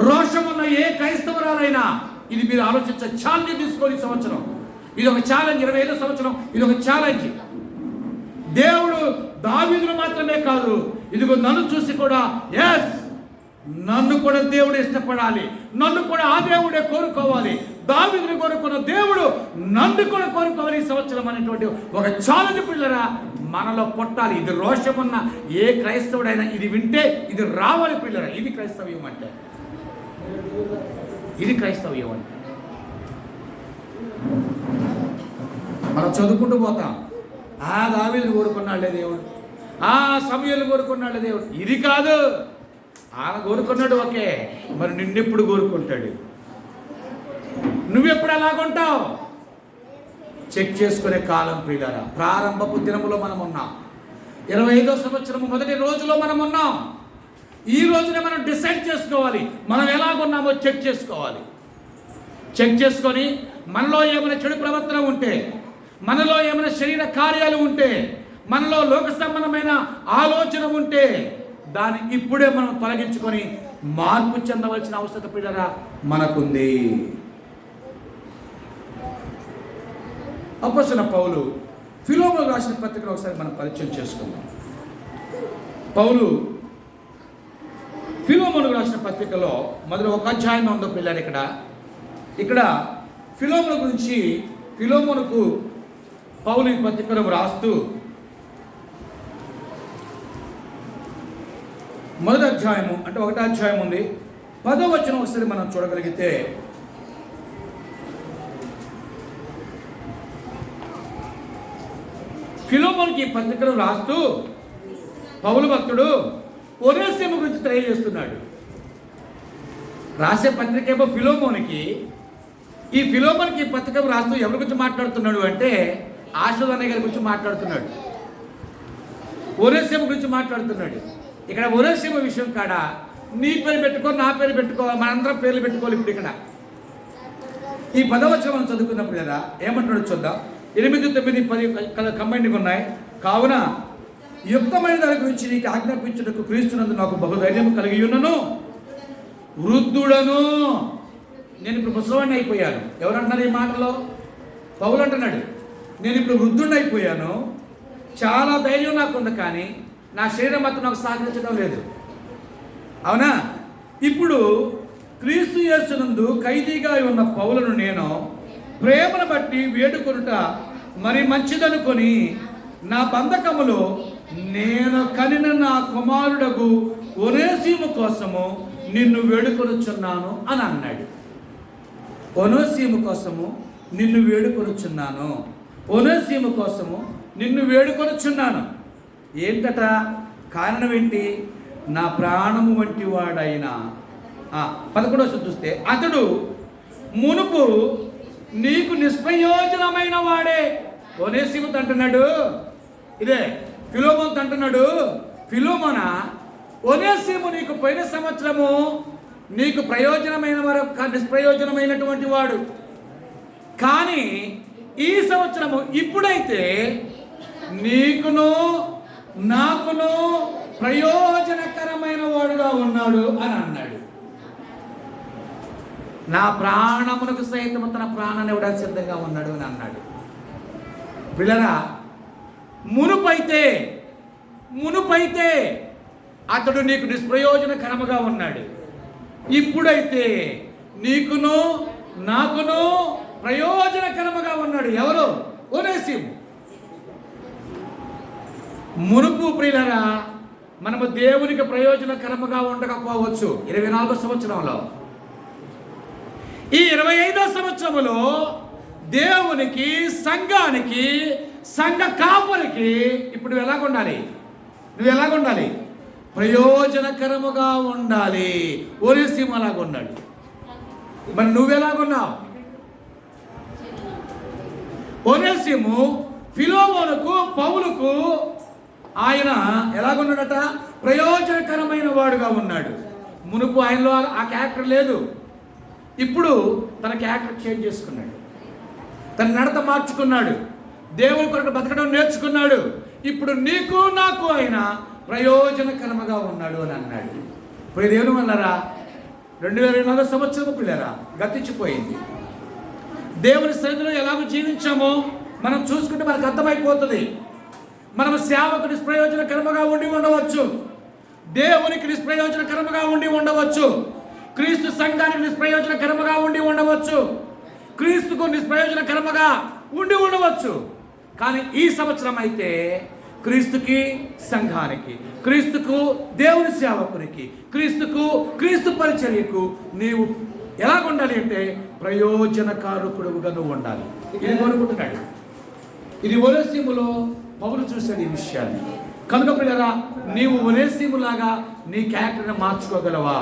రోషం ఉన్న ఏ క్రైస్తవురాలైనా, ఇది మీరు ఆలోచించ ఛాలెంజ్ తీసుకోవాలి. ఈ సంవత్సరం ఇది ఒక ఛాలెంజ్. 25 సంవత్సరం ఇది ఒక ఛాలెంజ్. దేవుడు దావీదును మాత్రమే కాదు, ఇదిగో నన్ను చూసి కూడా, ఎస్, నన్ను కూడా దేవుడు ఇష్టపడాలి, నన్ను కూడా ఆ దేవుడే కోరుకోవాలి. దావీదును కోరుకున్న దేవుడు నన్ను కూడా కోరుకోవాలి ఈ సంవత్సరం అనేటువంటి ఒక ఛాలెంజ్ పిల్లరా మనలో పుట్టాలి. ఇది రోషమున్న ఏ క్రైస్తవుడైనా ఇది వింటే ఇది రావాలి పిల్లరా. ఇది క్రైస్తవ్యం అంటే. ఇది క్రైస్తవ్యం అంటే. మనం చదువుకుంటూ పోతాం, దావీదును కోరుకున్నాళ్లే దేవుడు, సమూయేలును కోరుకున్నాళ్లే దేవుడు. ఇది కాదు. ఆయన కోరుకున్నాడు, ఓకే, మరి నిన్నెప్పుడు కోరుకుంటాడు? నువ్వెప్పుడు అలాగుంటావు? చెక్ చేసుకునే కాలం ప్రియులారా. ప్రారంభపు దినములో మనం ఉన్నాం. 25వ సంవత్సరము మొదటి రోజులో మనం ఉన్నాం. ఈ రోజునే మనం డిసైడ్ చేసుకోవాలి మనం ఎలాగున్నామో చెక్ చేసుకోవాలి. చెక్ చేసుకొని మనలో ఏమైనా చెడు ప్రవర్తన ఉంటే, మనలో ఏమైనా శరీర కార్యాలు ఉంటే, మనలో లోక సంబంధమైన ఆలోచన ఉంటే దాన్ని ఇప్పుడే మనం తొలగించుకొని మార్పు చెందవలసిన అవసరం పిల్లరా మనకుంది. అపోస్తలుడైన పౌలు ఫిలోమోను రాసిన పత్రికను ఒకసారి మనం పరిచయం చేసుకుందాం. పౌలు ఫిలోమోను రాసిన పత్రికలో మొదటి ఒక అధ్యాయం ఉందో పిల్లలు. ఇక్కడ ఫిలోమోను గురించి, ఫిలోమోనుకు పౌలు ఈ పత్రికను రాస్తూ మొదటి అధ్యాయము అంటే ఒకటో అధ్యాయం ఉంది, 10వ వచనం ఒకసారి మనం చూడగలిగితే, ఫిలోమోనుకి పత్రికను రాస్తూ పౌలు భక్తుడు ఒనేసిము గురించి తెలియజేస్తున్నాడు. రాసే పత్రిక ఏమో ఫిలోమోనుకి. ఈ ఫిలోమోనుకి పత్రిక రాస్తూ ఎవరి గురించి మాట్లాడుతున్నాడు అంటే ఆశోదన్న గారి గురించి మాట్లాడుతున్నాడు. ఒనేసిము గురించి మాట్లాడుతున్నాడు. ఇక్కడ ఒనేసిము విషయం కాడ నీ పేరు పెట్టుకో, నా పేరు పెట్టుకో, మనందరం పేర్లు పెట్టుకోవాలి. ఇప్పుడు ఇక్కడ ఈ 10వ వచనం చదువుకున్నప్పుడు కదా ఏమంటున్నాడు చూద్దాం. 8, 9, 10 కంబైన్డ్గా ఉన్నాయి. కావున యుక్తమైన దాని గురించి నీకు ఆజ్ఞాపించుటకు క్రీస్తునందు నాకు బహుధైర్యం కలిగి ఉన్నను, వృద్ధుడను. నేను ఇప్పుడు ముసలివాడిని అయిపోయాను. ఎవరంటున్నారు ఈ మాటలో? పౌలు అంటున్నాడు, నేను ఇప్పుడు వృద్ధుడిని అయిపోయాను, చాలా ధైర్యం నాకుంది, కానీ నా శరీరం మాత్రం నాకు సహకరించడం లేదు. అవునా? ఇప్పుడు క్రీస్తు యేసునందు ఖైదీగా ఉన్న పౌలను నేను ప్రేమను బట్టి వేడుకొనుట మరి మంచిదనుకొని నా బంధకములో నేను కనిన నా కుమారుడగు ఒనేసీము కోసము నిన్ను వేడుకొనుచున్నాను అని అన్నాడు. ఒనేసీము కోసము నిన్ను వేడుకొనుచున్నాను, ఒనేసీము కోసము నిన్ను వేడుకొనుచున్నాను. ఏంటట? కారణం ఏంటి? నా ప్రాణము వంటి వాడైన 11వ వచనం చూస్తే, అతడు మునుపు నీకు నిష్ప్రయోజనమైన వాడే. ఒనేసిముతో అంటున్నాడు, ఇదే ఫిలోమోన్తో అంటున్నాడు, ఫిలోమోనా, ఒనేసిము నీకు పోయిన సంవత్సరము నీకు ప్రయోజనమైన వారు, నిష్ప్రయోజనమైనటువంటి వాడు, కానీ ఈ సంవత్సరము ఇప్పుడైతే నీకును నాకును ప్రయోజనకరమైన వాడుగా ఉన్నాడు అని అన్నాడు. నా ప్రాణమునకు సైతం తన ప్రాణాన్ని ఇవ్వడానికి సిద్ధంగా ఉన్నాడు అని అన్నాడు. పిల్లరా, మునుపైతే అతడు నీకు నిష్ప్రయోజనకరముగా ఉన్నాడు, ఇప్పుడైతే నీకును నాకును ప్రయోజనకరముగా ఉన్నాడు. ఎవరు? ఒనేసిము. మునుపు ప్రియులరా మనము దేవునికి ప్రయోజనకరముగా ఉండకపోవచ్చు 24వ సంవత్సరంలో. ఈ 25వ సంవత్సరంలో దేవునికి, సంఘానికి, సంఘ కాపురికి ఇప్పుడు ఎలాగుండాలి? నువ్వు ఎలాగుండాలి? ప్రయోజనకరముగా ఉండాలి. ఒనేసిము అలాగా ఉన్నాడు. మరి నువ్వెలాగున్నావు? ఒనేసిము ఫిలోమోనుకు, పౌలుకు ఆయన ఎలాగున్నాడట? ప్రయోజనకరమైన వాడుగా ఉన్నాడు. మునుపు ఆయనలో ఆ క్యారెక్టర్ లేదు. ఇప్పుడు తన క్యారెక్టర్ చేంజ్ చేసుకున్నాడు, తన నడత మార్చుకున్నాడు, దేవుని కొరకు బతకడం నేర్చుకున్నాడు. ఇప్పుడు నీకు నాకు ఆయన ప్రయోజనకరముగా ఉన్నాడు అని అన్నాడు. ఇప్పుడు దేవుని వల్లరా 2024 సంవత్సరం పిల్లరా గతించిపోయింది. దేవుని సన్నిధిలో ఎలాగో జీవించామో మనం చూసుకుంటే మనకు అర్థమైపోతుంది. మనం సేవకు నిష్ప్రయోజనకరముగా ఉండి ఉండవచ్చు, దేవునికి నిష్ప్రయోజనకరముగా ఉండి ఉండవచ్చు, క్రీస్తు సంఘానికి నిష్ప్రయోజనకరముగా ఉండి ఉండవచ్చు, క్రీస్తుకు నిష్ప్రయోజనకరముగా ఉండి ఉండవచ్చు. కానీ ఈ సంవత్సరం అయితే క్రీస్తుకి, సంఘానికి, క్రీస్తుకు, దేవుని సేవకునికి, క్రీస్తుకు, క్రీస్తు పరిచర్యకు నీవు ఎలాగుండాలి అంటే ప్రయోజనకారకుడుగా నువ్వు ఉండాలి. ఇది కోరుకుంటున్నాడు. ఇది ఒనేసిములో పౌలు చూశాడు ఈ విషయాన్ని. కనుక పిల్లరా, నీవు ఒనేసిములాగా నీ క్యారెక్టర్ని మార్చుకోగలవా?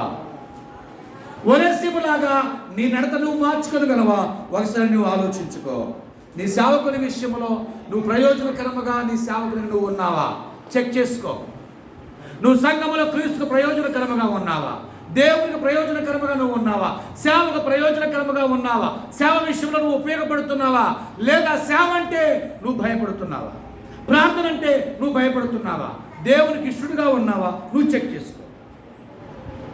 ఒనేసిములాగా నీ నడత నువ్వు మార్చుకోగలవా? ఒకసారి నువ్వు ఆలోచించుకో. నీ సేవకుని విషయంలో నువ్వు ప్రయోజనకరముగా నీ సేవకుని నువ్వు ఉన్నావా? చెక్ చేసుకో. నువ్వు సంఘములో క్రీస్తుకు ప్రయోజనకరముగా ఉన్నావా? దేవునికి ప్రయోజనకరముగా నువ్వు ఉన్నావా? సేవకు ప్రయోజనకరముగా ఉన్నావా? సేవ విషయంలో నువ్వు ఉపయోగపడుతున్నావా? లేదా సేవ అంటే నువ్వు భయపడుతున్నావా? ప్రార్థన అంటే నువ్వు భయపడుతున్నావా? దేవునికి ఇష్టడుగా ఉన్నావా? నువ్వు చెక్ చేసుకో.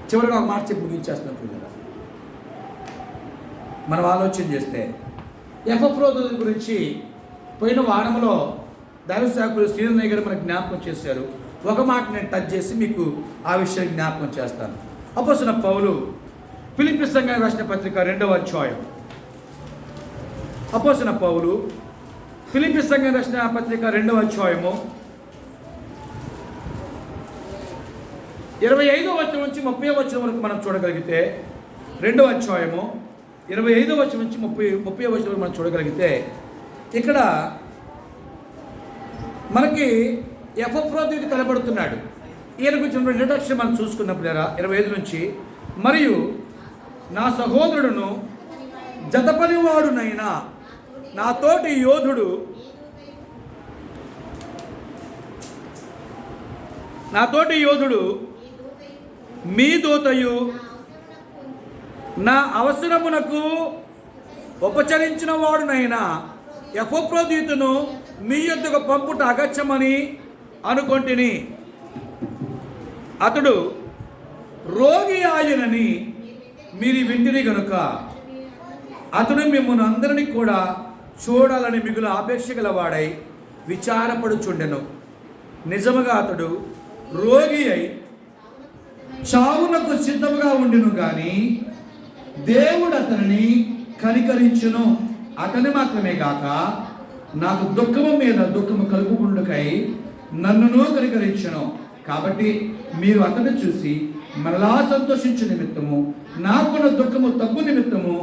చివరిగా ఒక మాట చెప్పి ముగించేస్తున్నాం పిల్లలు. మనం ఆలోచన చేస్తే ఎపఫ్రోదితు గురించి పోయిన వారంలో దైవ సేవకులు శ్రీనయ్య గారు మనకు జ్ఞాపకం చేశారు. ఒక మాట నేను టచ్ చేసి మీకు ఆ విషయం జ్ఞాపకం చేస్తాను. అపోస్తలుడైన పౌలు ఫిలిప్పీ సంఘానికి రాసిన పత్రిక 2వ అధ్యాయం. అపోస్తలుడైన పౌలు ఫిలిప్పీ సంఘానికి రాసిన పత్రిక 2వ అధ్యాయము 25వ వచనం నుంచి 30వ వచనం వరకు మనం చూడగలిగితే, 2వ అధ్యాయము 25వ వచనం నుంచి 30వ వచనం వరకు మనం చూడగలిగితే, ఇక్కడ మనకి ఎపఫ్రోదితు కనబడుతున్నాడు. ఈయన గురించి ఇంట్రడక్షన్ మనం చూసుకున్నప్పుడు 25 నుంచి, మరియు నా సహోదరుడును జతపనివాడునైనా నా తోటి యోధుడు, మీ దూతయు నా అవసరమునకు ఉపచరించిన వాడునైనా ఎపఫ్రోదితును మీ యొద్దకు పంపుట అగత్యమని అనుకొంటిని. అతడు రోగి ఆయనని మీరు వింటిని గనుక అతడు మిమ్మల్ని అందరినీ కూడా చూడాలని మిగులు ఆపేక్ష గలవాడై విచారపడుచుండెను. నిజముగా అతడు రోగి అయి చావునకు సిద్ధముగా ఉండును గాని దేవుడు అతనిని కనికరించును. అతని మాత్రమే కాక నాకు దుఃఖము మీద దుఃఖము కలుగుకుండుకై నన్నును కనికరించును. కాబట్టి మీరు అతన్ని చూసి మరలా సంతోషించు నిమిత్తము, నాకున్న దుఃఖము తగ్గు నిమిత్తము